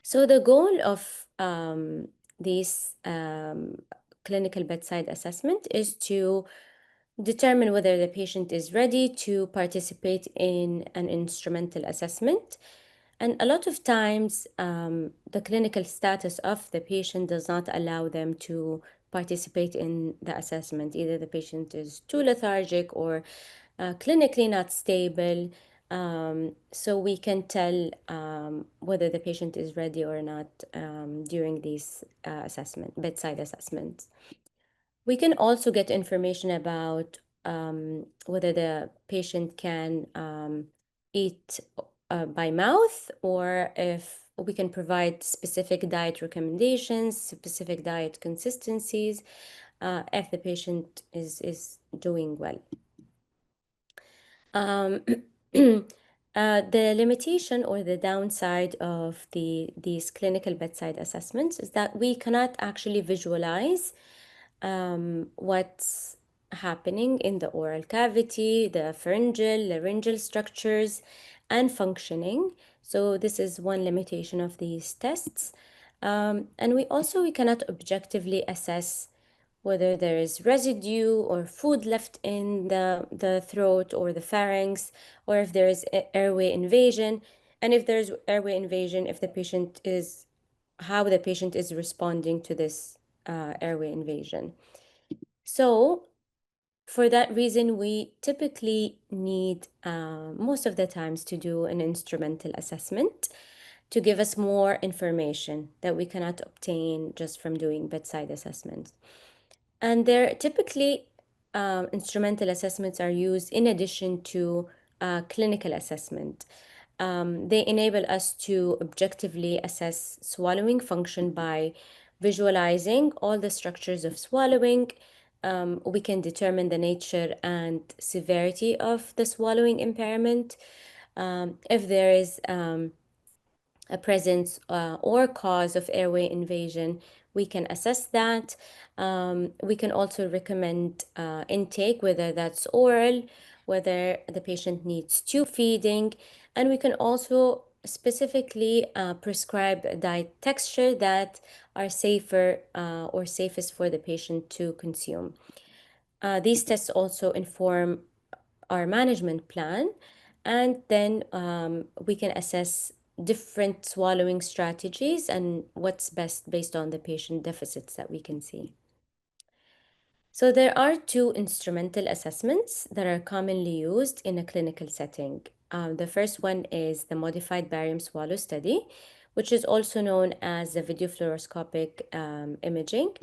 So the goal of these clinical bedside assessment is to determine whether the patient is ready to participate in an instrumental assessment. And a lot of times, the clinical status of the patient does not allow them to participate in the assessment. Either the patient is too lethargic or clinically not stable. So we can tell whether the patient is ready or not during these bedside assessments. We can also get information about whether the patient can eat by mouth, or if we can provide specific diet recommendations, specific diet consistencies, if the patient is doing well. The limitation or the downside of these clinical bedside assessments is that we cannot actually visualize what's happening in the oral cavity, the pharyngeal, laryngeal structures, and functioning. So this is one limitation of these tests. And we cannot objectively assess whether there is residue or food left in the throat or the pharynx, or if there is airway invasion. And if there's airway invasion, how the patient is responding to this airway invasion. So for that reason, we typically need most of the times to do an instrumental assessment to give us more information that we cannot obtain just from doing bedside assessments. And they're typically instrumental assessments are used in addition to clinical assessment. They enable us to objectively assess swallowing function by visualizing all the structures of swallowing. We can determine the nature and severity of the swallowing impairment. If there is a presence or cause of airway invasion, we can assess that. We can also recommend intake, whether that's oral, whether the patient needs tube feeding, and we can also specifically prescribe diet texture that are safer or safest for the patient to consume. These tests also inform our management plan, and then we can assess different swallowing strategies and what's best based on the patient deficits that we can see. So there are two instrumental assessments that are commonly used in a clinical setting. The first one is the modified barium swallow study, which is also known as the video fluoroscopic imaging.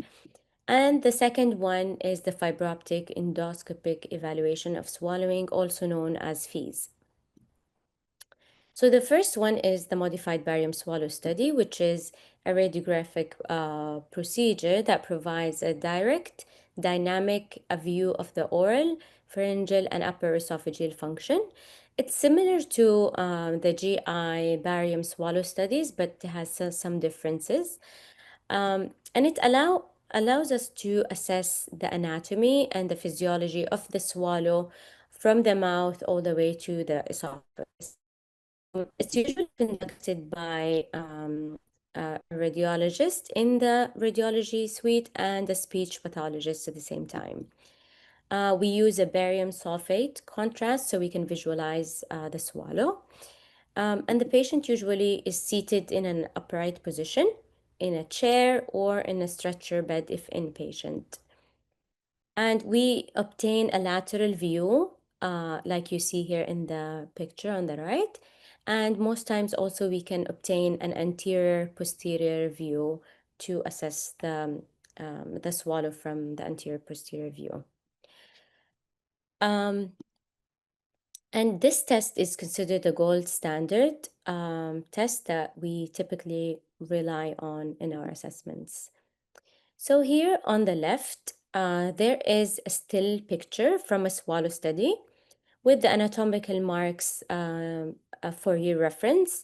And the second one is the fiber optic endoscopic evaluation of swallowing, also known as FEES. So the first one is the modified barium swallow study, which is a radiographic procedure that provides a direct, dynamic view of the oral, pharyngeal, and upper esophageal function. It's similar to the GI barium swallow studies, but it has some differences. And it allows us to assess the anatomy and the physiology of the swallow from the mouth all the way to the esophagus. It's usually conducted by a radiologist in the radiology suite and a speech pathologist at the same time. We use a barium sulfate contrast so we can visualize the swallow. And the patient usually is seated in an upright position, in a chair, or in a stretcher bed if inpatient. And we obtain a lateral view, like you see here in the picture on the right. And most times also we can obtain an anterior posterior view to assess the swallow from the anterior posterior view. And this test is considered a gold standard test that we typically rely on in our assessments. So here on the left, there is a still picture from a swallow study with the anatomical marks for your reference.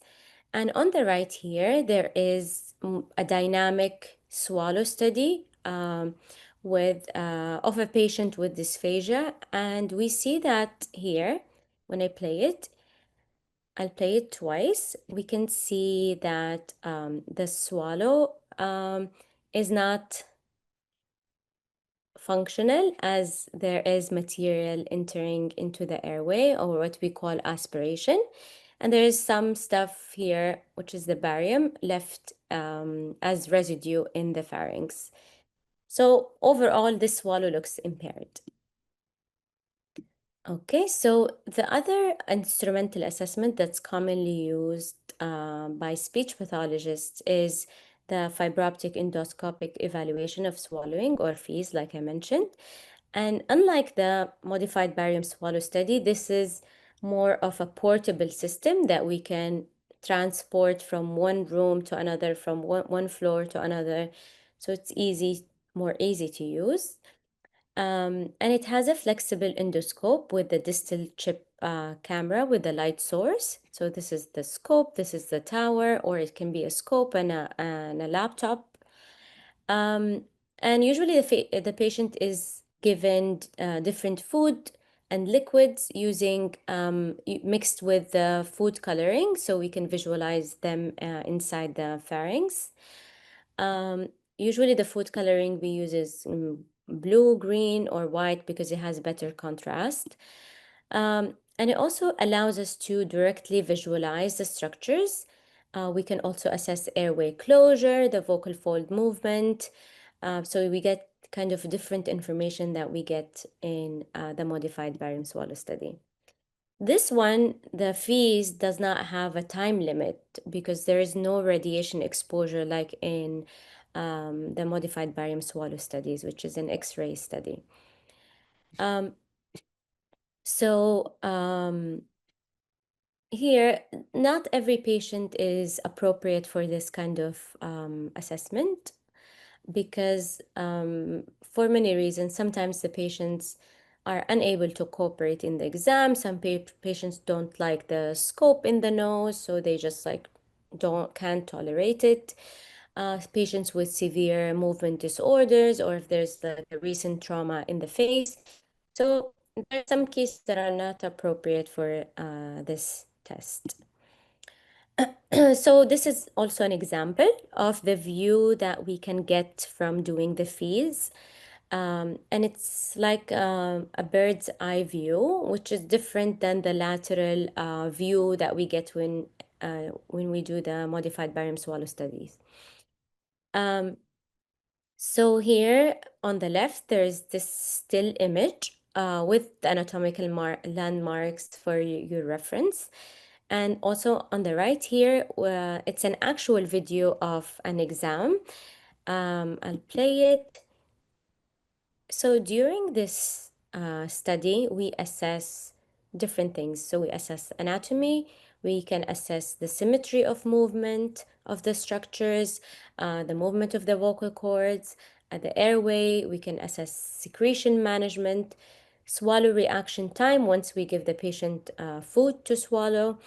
And on the right here, there is a dynamic swallow study with of a patient with dysphagia. And we see that here, when I play it, I'll play it twice. We can see that the swallow is not functional, as there is material entering into the airway, or what we call aspiration. And there is some stuff here, which is the barium, left as residue in the pharynx. So overall, this swallow looks impaired. Okay, so the other instrumental assessment that's commonly used by speech pathologists is the fiber optic endoscopic evaluation of swallowing, or FEES, like I mentioned. And unlike the modified barium swallow study, this is more of a portable system that we can transport from one room to another, from one floor to another. So it's more easy to use. And it has a flexible endoscope with the distal chip camera with the light source. So this is the scope, this is the tower, or it can be a scope and a laptop. And usually the patient is given different food and liquids using mixed with the food coloring, so we can visualize them inside the pharynx. Usually the food coloring we use is blue, green, or white because it has better contrast. And it also allows us to directly visualize the structures. We can also assess airway closure, the vocal fold movement, So we get kind of different information that we get in the modified barium swallow study. This one, the fees does not have a time limit because there is no radiation exposure like in the modified barium swallow studies, which is an X-ray study. Here, not every patient is appropriate for this kind of assessment because for many reasons, sometimes the patients are unable to cooperate in the exam. Some patients don't like the scope in the nose, so they just like can't tolerate it. Patients with severe movement disorders, or if there's like a recent trauma in the face. So there are some cases that are not appropriate for this test. So this is also an example of the view that we can get from doing the fees. And it's like a bird's eye view, which is different than the lateral view that we get when we do the modified barium swallow studies. So here on the left, there's this still image with the anatomical landmarks for your reference. And also on the right here, it's an actual video of an exam. I'll play it. So during this study, we assess different things. So we assess anatomy, we can assess the symmetry of movement of the structures, the movement of the vocal cords, the airway, we can assess secretion management, swallow reaction time once we give the patient food to swallow,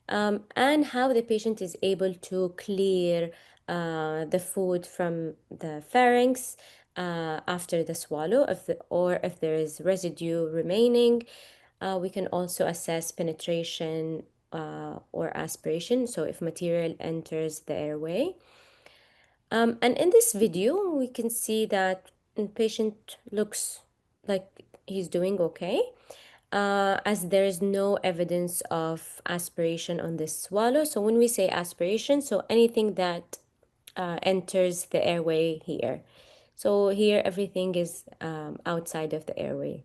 and how the patient is able to clear the food from the pharynx after the swallow, or if there is residue remaining. We can also assess penetration or aspiration, so if material enters the airway. And in this video, we can see that the patient looks like he's doing okay, as there is no evidence of aspiration on this swallow. So when we say aspiration, so anything that enters the airway here. So here, everything is outside of the airway.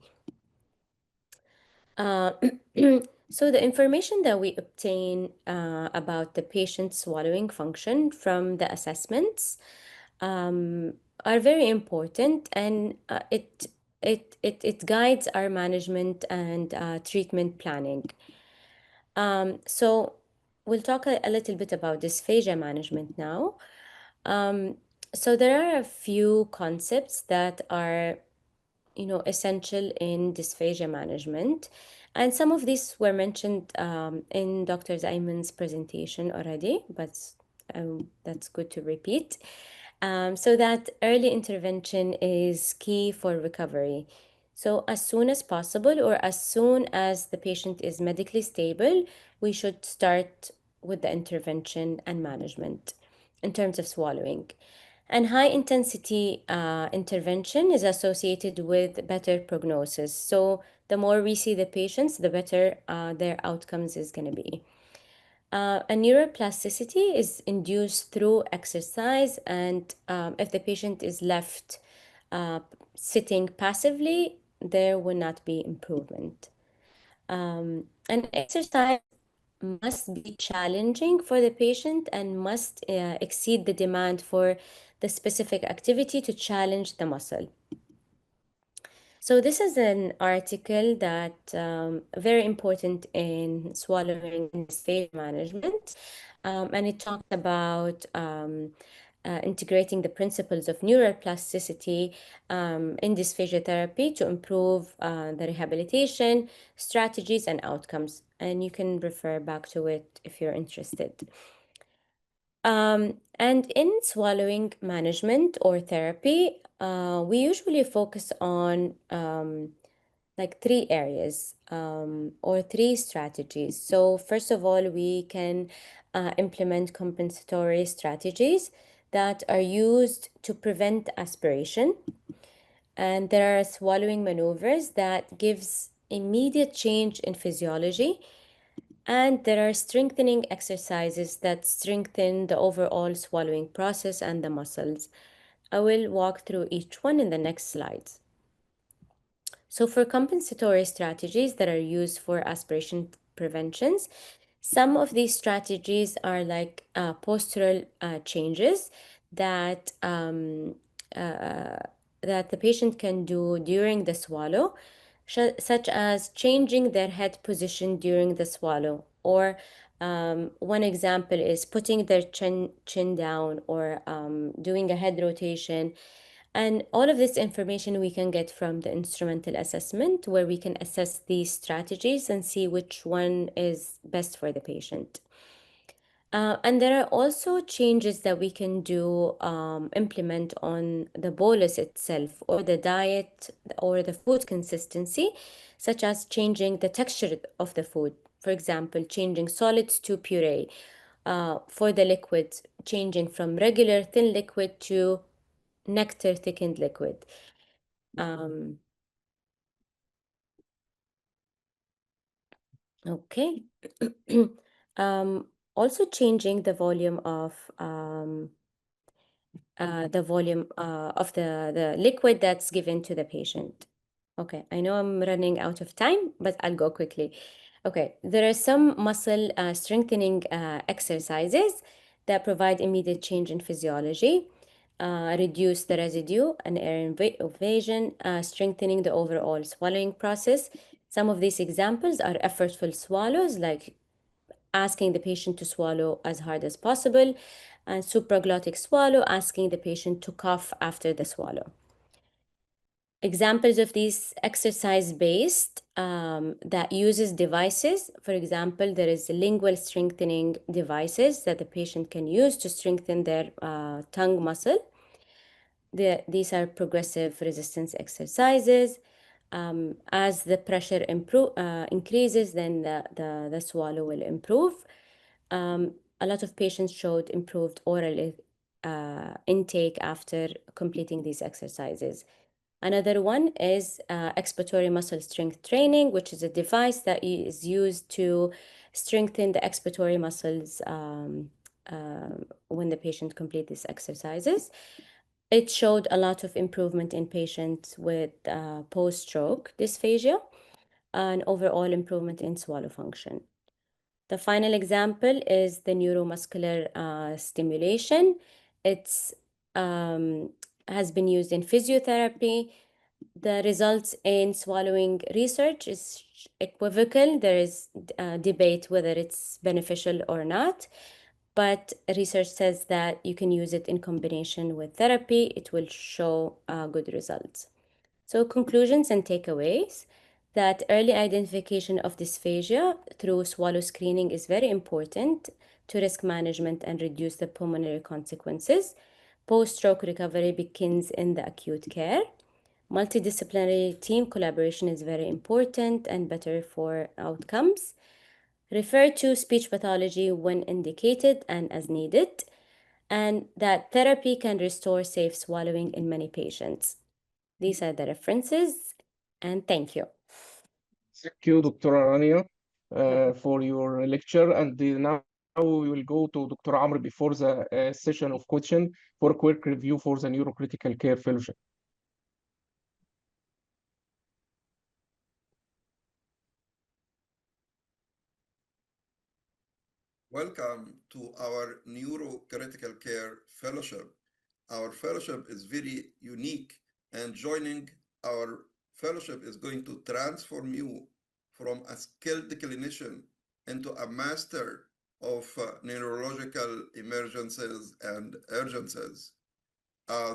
So the information that we obtain about the patient's swallowing function from the assessments are very important, and it guides our management and treatment planning. So we'll talk a little bit about dysphagia management now. So there are a few concepts that are essential in dysphagia management. And some of these were mentioned in Dr. Ayman's presentation already, but that's good to repeat. So that early intervention is key for recovery. So as soon as possible, or as soon as the patient is medically stable, we should start with the intervention and management in terms of swallowing. And high intensity intervention is associated with better prognosis. So the more we see the patients, the better their outcomes is going to be. And neuroplasticity is induced through exercise, and if the patient is left sitting passively, there will not be improvement. And exercise must be challenging for the patient and must exceed the demand for the specific activity to challenge the muscle. So this is an article that very important in swallowing and dysphagia management, and it talks about integrating the principles of neuroplasticity in dysphagia therapy to improve the rehabilitation strategies and outcomes. And you can refer back to it if you're interested. And in swallowing management or therapy, we usually focus on like three areas or three strategies. So first of all, we can implement compensatory strategies that are used to prevent aspiration. And there are swallowing maneuvers that gives immediate change in physiology. And there are strengthening exercises that strengthen the overall swallowing process and the muscles. I will walk through each one in the next slides. So for compensatory strategies that are used for aspiration preventions, some of these strategies are like postural changes that that the patient can do during the swallow, such as changing their head position during the swallow, or one example is putting their chin down, or doing a head rotation. And all of this information we can get from the instrumental assessment, where we can assess these strategies and see which one is best for the patient. And there are also changes that we can do, implement on the bolus itself, or the diet, or the food consistency, such as changing the texture of the food. For example, changing solids to puree. For the liquids, changing from regular thin liquid to nectar thickened liquid. Okay. Also changing the volume of the liquid that's given to the patient. Okay, I know I'm running out of time, but I'll go quickly. Okay, there are some muscle strengthening exercises that provide immediate change in physiology, reduce the residue and air evasion, strengthening the overall swallowing process. Some of these examples are effortful swallows, like asking the patient to swallow as hard as possible, and supraglottic swallow, asking the patient to cough after the swallow. Examples of these exercise-based that uses devices. For example, there is lingual strengthening devices that the patient can use to strengthen their tongue muscle. These are progressive resistance exercises. As the pressure increases, then the swallow will improve. A lot of patients showed improved oral intake after completing these exercises. Another one is expiratory muscle strength training, which is a device that is used to strengthen the expiratory muscles when the patient completes these exercises. It showed a lot of improvement in patients with post-stroke dysphagia and overall improvement in swallow function. The final example is the neuromuscular stimulation. It's has been used in physiotherapy. The results in swallowing research is equivocal. There is debate whether it's beneficial or not, but research says that you can use it in combination with therapy. It will show good results. So conclusions and takeaways: that early identification of dysphagia through swallow screening is very important to risk management and reduce the pulmonary consequences. Post-stroke recovery begins in the acute care. Multidisciplinary team collaboration is very important and better for outcomes. Refer to speech pathology when indicated and as needed, and that therapy can restore safe swallowing in many patients. These are the references, and thank you. Thank you, Dr. Raniah, for your lecture. And now we will go to Dr. Amr before the session of question for a quick review for the Neurocritical Care Fellowship. Welcome to our Neurocritical Care Fellowship. Our fellowship is very unique, and joining our fellowship is going to transform you from a skilled clinician into a master of neurological emergencies and urgencies.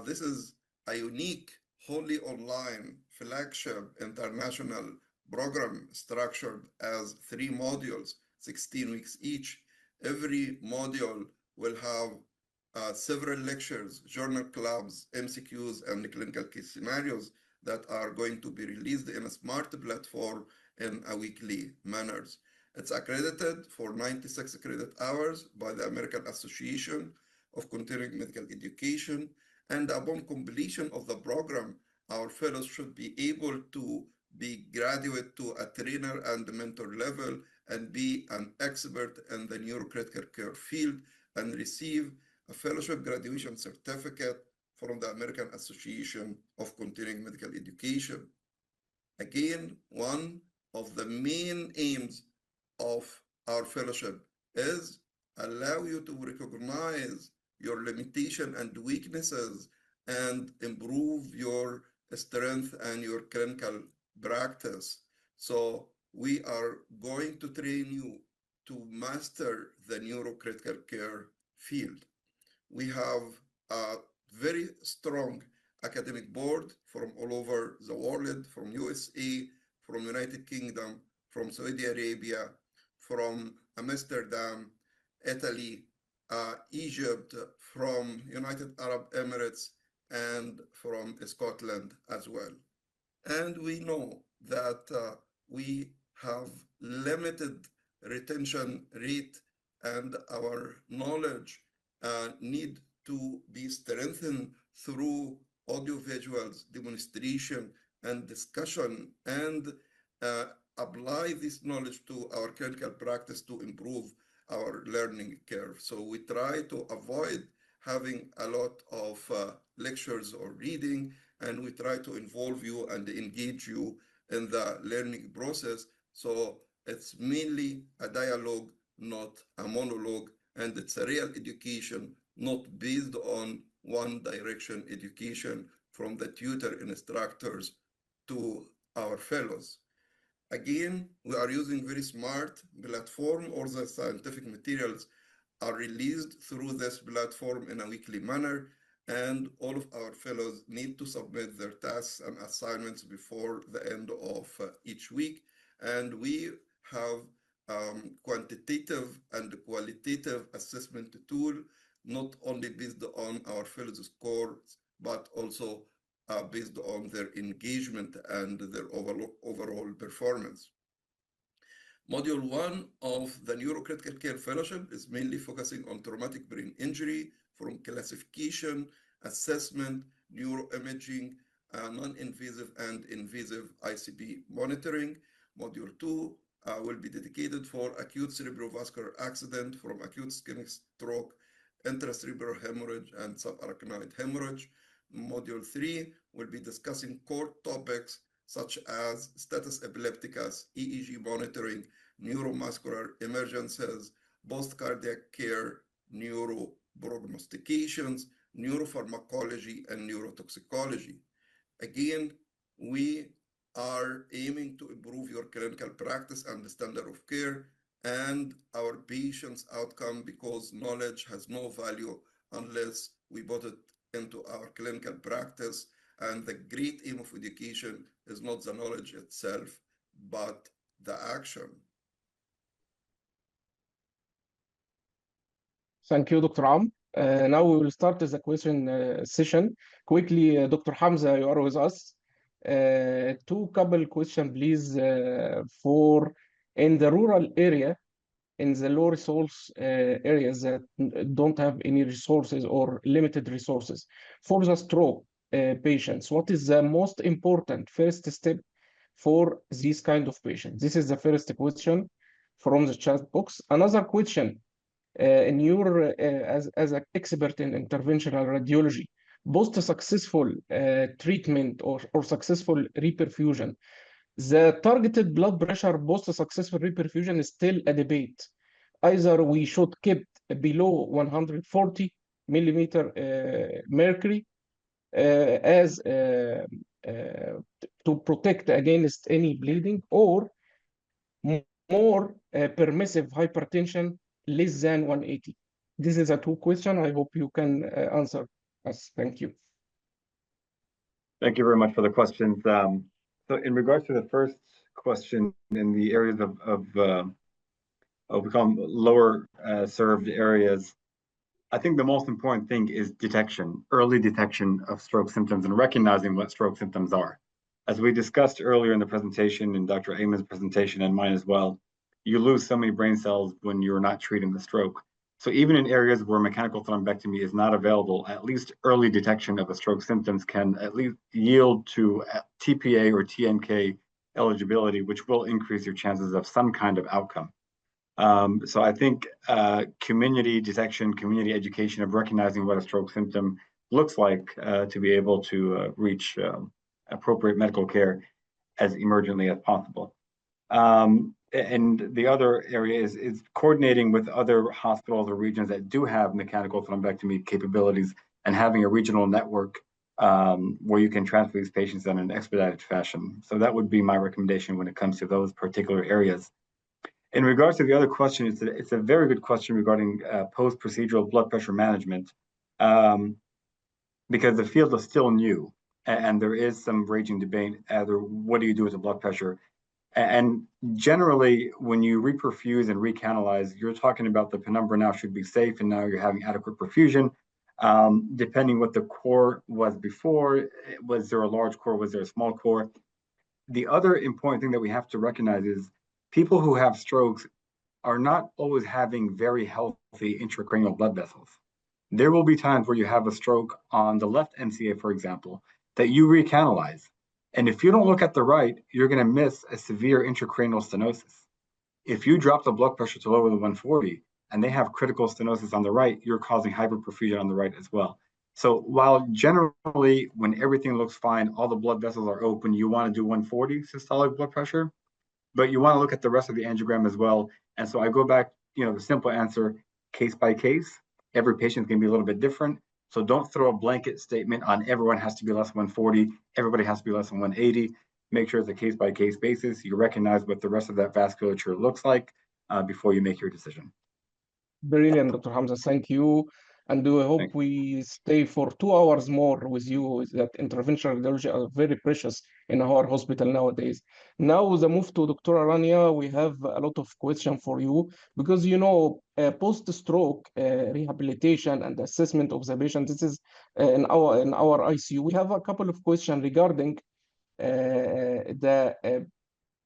This is a unique, wholly online flagship international program structured as 3 modules, 16 weeks each. Every module will have several lectures, journal clubs, MCQs, and clinical case scenarios that are going to be released in a smart platform in a weekly manner. It's accredited for 96 credit hours by the American Association of Continuing Medical Education, and upon completion of the program, our fellows should be able to be graduate to a trainer and mentor level and be an expert in the neurocritical care field and receive a fellowship graduation certificate from the American Association of Continuing Medical Education. Again, one of the main aims of our fellowship is allow you to recognize your limitation and weaknesses and improve your strength and your clinical practice. So we are going to train you to master the neurocritical care field. We have a very strong academic board from all over the world, from USA, from United Kingdom, from Saudi Arabia, from Amsterdam, Italy, Egypt, from United Arab Emirates, and from Scotland as well. And we know that we have limited retention rate, and our knowledge need to be strengthened through audiovisuals, demonstration, and discussion, and apply this knowledge to our clinical practice to improve our learning curve. So we try to avoid having a lot of lectures or reading, and we try to involve you and engage you in the learning process. So it's mainly a dialogue, not a monologue, and it's a real education, not based on one direction education from the tutor instructors to our fellows. Again, we are using very smart platform. All the scientific materials are released through this platform in a weekly manner, and all of our fellows need to submit their tasks and assignments before the end of each week. And we have quantitative and qualitative assessment tool, not only based on our fellows' scores, but also based on their engagement and their overall performance. Module 1 of the Neurocritical Care Fellowship is mainly focusing on traumatic brain injury from classification, assessment, neuroimaging, non-invasive and invasive ICP monitoring. Module 2 will be dedicated for acute cerebrovascular accident from acute ischemic stroke, intracerebral hemorrhage, and subarachnoid hemorrhage. Module 3 will be discussing core topics such as status epilepticus, EEG monitoring, neuromuscular emergencies, post-cardiac care, neuroprognostications, neuropharmacology, and neurotoxicology. Again, we are aiming to improve your clinical practice and the standard of care and our patients' outcome, because knowledge has no value unless we put it into our clinical practice. And the great aim of education is not the knowledge itself, but the action. Thank you, Dr. Amr. Now we will start the question session. Quickly, Dr. Hamzah, you are with us. Two couple question, please, for in the rural area, in the low resource areas that don't have any resources or limited resources. For the stroke patients, what is the most important first step for these kind of patients? This is the first question from the chat box. Another question, in your as an expert in interventional radiology, post-successful treatment or successful reperfusion, the targeted blood pressure post-successful reperfusion is still a debate. Either we should keep below 140 millimeter mercury as to protect against any bleeding, or more permissive hypertension less than 180. This is a two question. I hope you can answer us. Thank you. Thank you very much for the questions. So in regards to the first question, in the areas of we call them lower served areas, I think the most important thing is detection, early detection of stroke symptoms and recognizing what stroke symptoms are. As we discussed earlier in the presentation, in Dr. Ayman's presentation and mine as well, you lose so many brain cells when you're not treating the stroke. So even in areas where mechanical thrombectomy is not available, at least early detection of the stroke symptoms can at least yield to TPA or TNK eligibility, which will increase your chances of some kind of outcome. So I think community detection, community education of recognizing what a stroke symptom looks like to be able to reach appropriate medical care as emergently as possible. And the other area is coordinating with other hospitals or regions that do have mechanical thrombectomy capabilities and having a regional network where you can transfer these patients in an expedited fashion. So that would be my recommendation when it comes to those particular areas. In regards to the other question, it's a very good question regarding post-procedural blood pressure management, because the field is still new and there is some raging debate as to what do you do with the blood pressure. And generally, when you reperfuse and recanalize, you're talking about the penumbra now should be safe and now you're having adequate perfusion. Depending what the core was before, was there a large core, was there a small core? The other important thing that we have to recognize is people who have strokes are not always having very healthy intracranial blood vessels. There will be times where you have a stroke on the left NCA, for example, that you recanalize. And if you don't look at the right, you're going to miss a severe intracranial stenosis. If you drop the blood pressure to lower than 140 and they have critical stenosis on the right, you're causing hyperperfusion on the right as well. So while generally when everything looks fine, all the blood vessels are open, you want to do 140 systolic blood pressure, but you want to look at the rest of the angiogram as well. And so I go back, the simple answer, case by case. Every patient can be a little bit different. So don't throw a blanket statement on everyone has to be less than 140, everybody has to be less than 180. Make sure it's a case-by-case basis. You recognize what the rest of that vasculature looks like before you make your decision. Brilliant, Dr. Hamzah. Thank you. And we hope we stay for 2 hours more with you. That interventional radiology are very precious in our hospital nowadays. Now, the move to Dr. Raniah, we have a lot of questions for you because, post-stroke rehabilitation and assessment of the patient, this is in our ICU. We have a couple of questions regarding the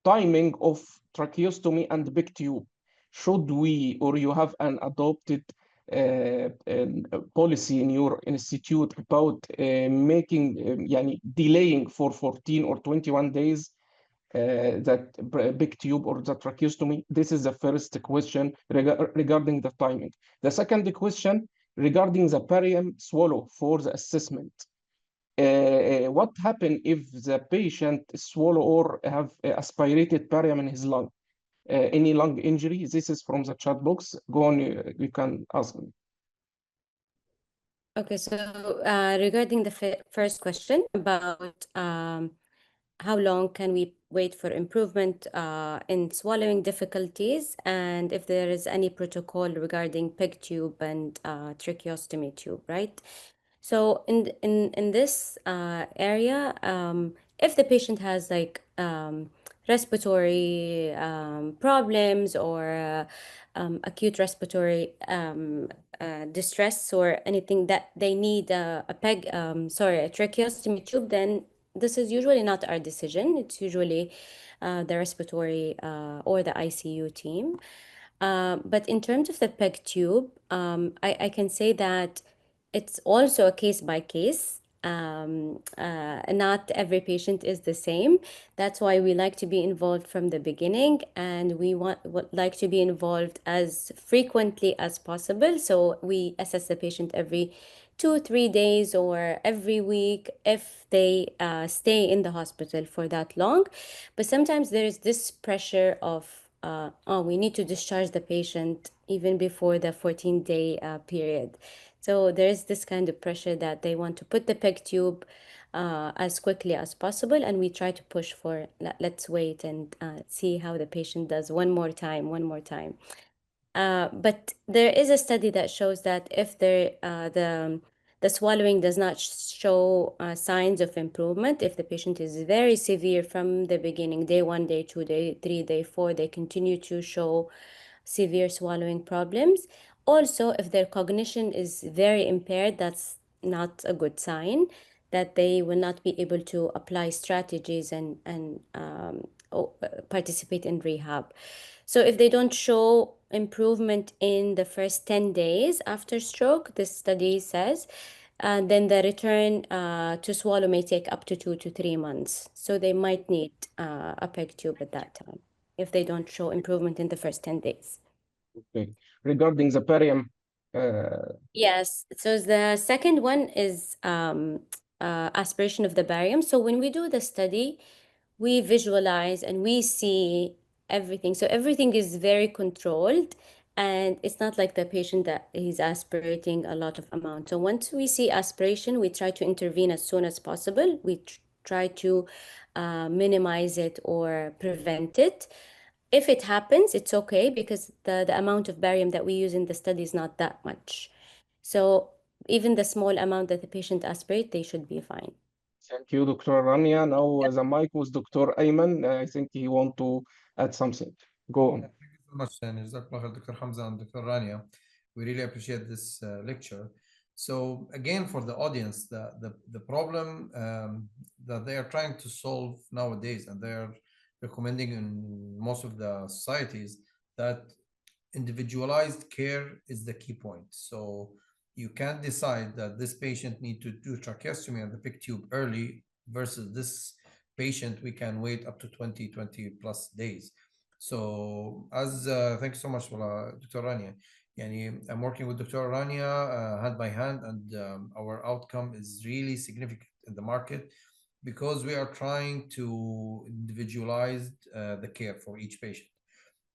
timing of tracheostomy and big tube. Should we, or you have an adopted policy in your institute about delaying for 14 or 21 days that big tube or the tracheostomy? This is the first question regarding the timing. The second question regarding the barium swallow for the assessment. What happens if the patient swallow or have aspirated barium in his lung? Any lung injury? This is from the chat box. Go on, you can ask me. Okay, so regarding the first question about how long can we wait for improvement in swallowing difficulties, and if there is any protocol regarding PEG tube and tracheostomy tube, right? So in this area, if the patient has respiratory problems or acute respiratory distress or anything that they need a tracheostomy tube, then this is usually not our decision. It's usually the respiratory or the ICU team. But in terms of the PEG tube, I can say that it's also a case by case. Not every patient is the same. That's why we like to be involved from the beginning, and we would like to be involved as frequently as possible. So we assess the patient every 2-3 days or every week if they stay in the hospital for that long. But sometimes there is this pressure of we need to discharge the patient even before the 14-day period. So there's this kind of pressure that they want to put the PEG tube as quickly as possible, and we try to push for let's wait and see how the patient does one more time. But there is a study that shows that if the swallowing does not show signs of improvement, if the patient is very severe from the beginning, day 1, day 2, day 3, day 4, they continue to show severe swallowing problems. Also, if their cognition is very impaired, that's not a good sign that they will not be able to apply strategies and participate in rehab. So if they don't show improvement in the first 10 days after stroke, this study says, then the return to swallow may take up to 2 to 3 months. So they might need a PEG tube at that time if they don't show improvement in the first 10 days. Okay. Regarding the barium Yes. So the second one is aspiration of the barium. So when we do the study, we visualize and we see everything. So everything is very controlled, and it's not like the patient that he's aspirating a lot of amount. So once we see aspiration, we try to intervene as soon as possible. We try to minimize it or prevent it. If it happens, it's okay because the amount of barium that we use in the study is not that much. So even the small amount that the patient aspirate, they should be fine. Thank you, Dr. Rania. Now the mic was Dr. Ayman. I think he want to add something. Go on. Thank you so much, Jazakallah khair, Dr. Hamzah and Dr. Rania. We really appreciate this lecture. So again, for the audience, the problem that they are trying to solve nowadays, and they're recommending in most of the societies, that individualized care is the key point. So you can't decide that this patient need to do tracheostomy and the PICC tube early versus this patient we can wait up to 20 plus days. So as thank you so much for Dr. Rania. I'm working with Dr. Rania hand by hand, and our outcome is really significant in the market because we are trying to individualize the care for each patient.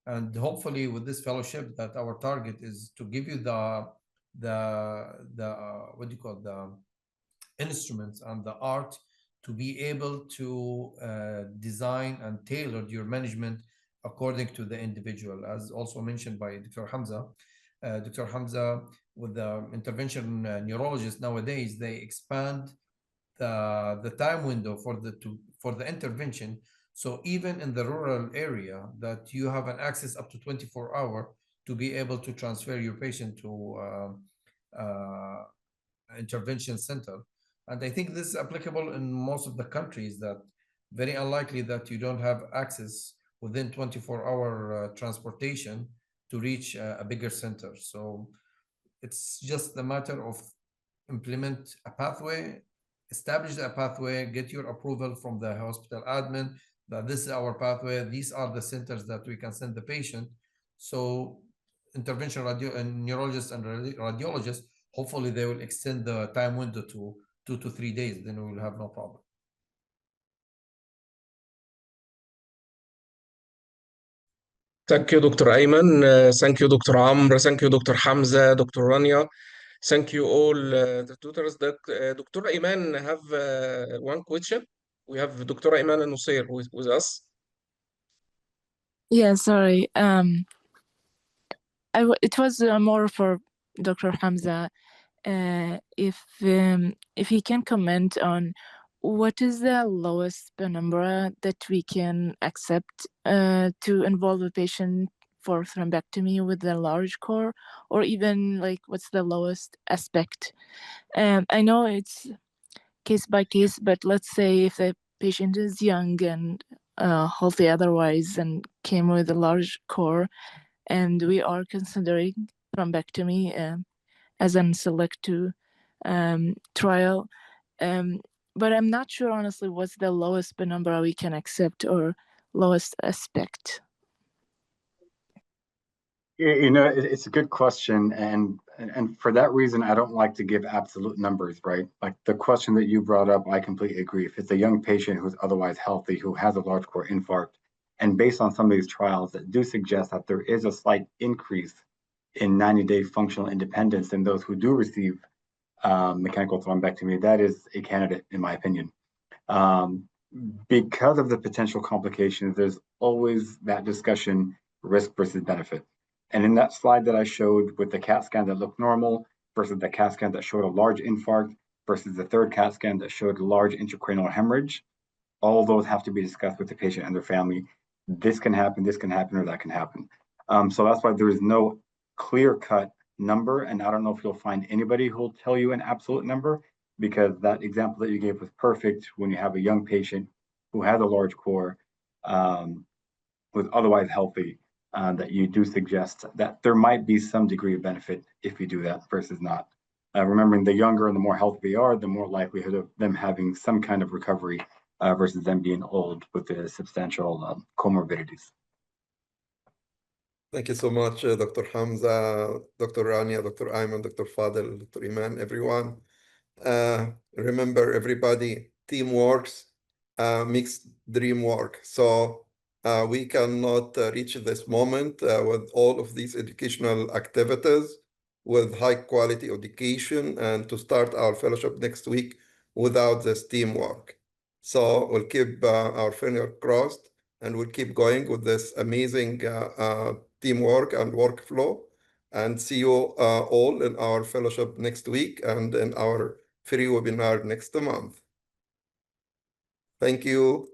And hopefully with this fellowship, that our target is to give you the what do you call, the instruments and the art to be able to design and tailor your management according to the individual, as also mentioned by Dr. Hamzah. Dr. Hamzah, with the intervention neurologists nowadays, they expand the time window for the intervention. So even in the rural area, that you have an access up to 24-hour to be able to transfer your patient to intervention center. And I think this is applicable in most of the countries, that very unlikely that you don't have access within 24-hour transportation to reach a bigger center. So it's just a matter of implement a pathway, establish a pathway, get your approval from the hospital admin that this is our pathway, these are the centers that we can send the patient. So intervention neurologists and radiologists, hopefully they will extend the time window to 2 to 3 days, then we will have no problem. Thank you, Dr. Ayman. Thank you, Dr. Amr. Thank you, Dr. Hamza, Dr. Rania. Thank you all the tutors. Dr. Ayman have one question. We have Dr. Ayman Nusayr with us. Yeah, sorry. It was more for Dr. Hamza. If he can comment on what is the lowest penumbra that we can accept to involve a patient for thrombectomy with a large core, or even like what's the lowest aspect? I know it's case by case, but let's say if the patient is young and healthy otherwise and came with a large core, and we are considering thrombectomy as an selective trial. But I'm not sure, honestly, what's the lowest penumbra we can accept or lowest aspect. You know, it's a good question, and for that reason, I don't like to give absolute numbers, right? Like the question that you brought up, I completely agree. If it's a young patient who's otherwise healthy, who has a large core infarct, and based on some of these trials that do suggest that there is a slight increase in 90-day functional independence in those who do receive mechanical thrombectomy, that is a candidate, in my opinion. Because of the potential complications, there's always that discussion, risk versus benefit. And in that slide that I showed with the CAT scan that looked normal versus the CAT scan that showed a large infarct versus the third CAT scan that showed a large intracranial hemorrhage, all those have to be discussed with the patient and their family. This can happen, or that can happen. So that's why there is no clear-cut number, and I don't know if you'll find anybody who will tell you an absolute number, because that example that you gave was perfect when you have a young patient who has a large core, who's otherwise healthy, that you do suggest that there might be some degree of benefit if you do that versus not. Remembering the younger and the more healthy they are, the more likelihood of them having some kind of recovery versus them being old with the substantial comorbidities. Thank you so much, Dr. Hamzah, Dr. Raniah, Dr. Ayman, Dr. Fadel, Dr. Iman, everyone. Remember, everybody, teamwork makes dream work. So we cannot reach this moment with all of these educational activities, with high quality education, and to start our fellowship next week without this teamwork. So we'll keep our finger crossed, and we'll keep going with this amazing teamwork and workflow, and see you all in our fellowship next week and in our free webinar next month. Thank you.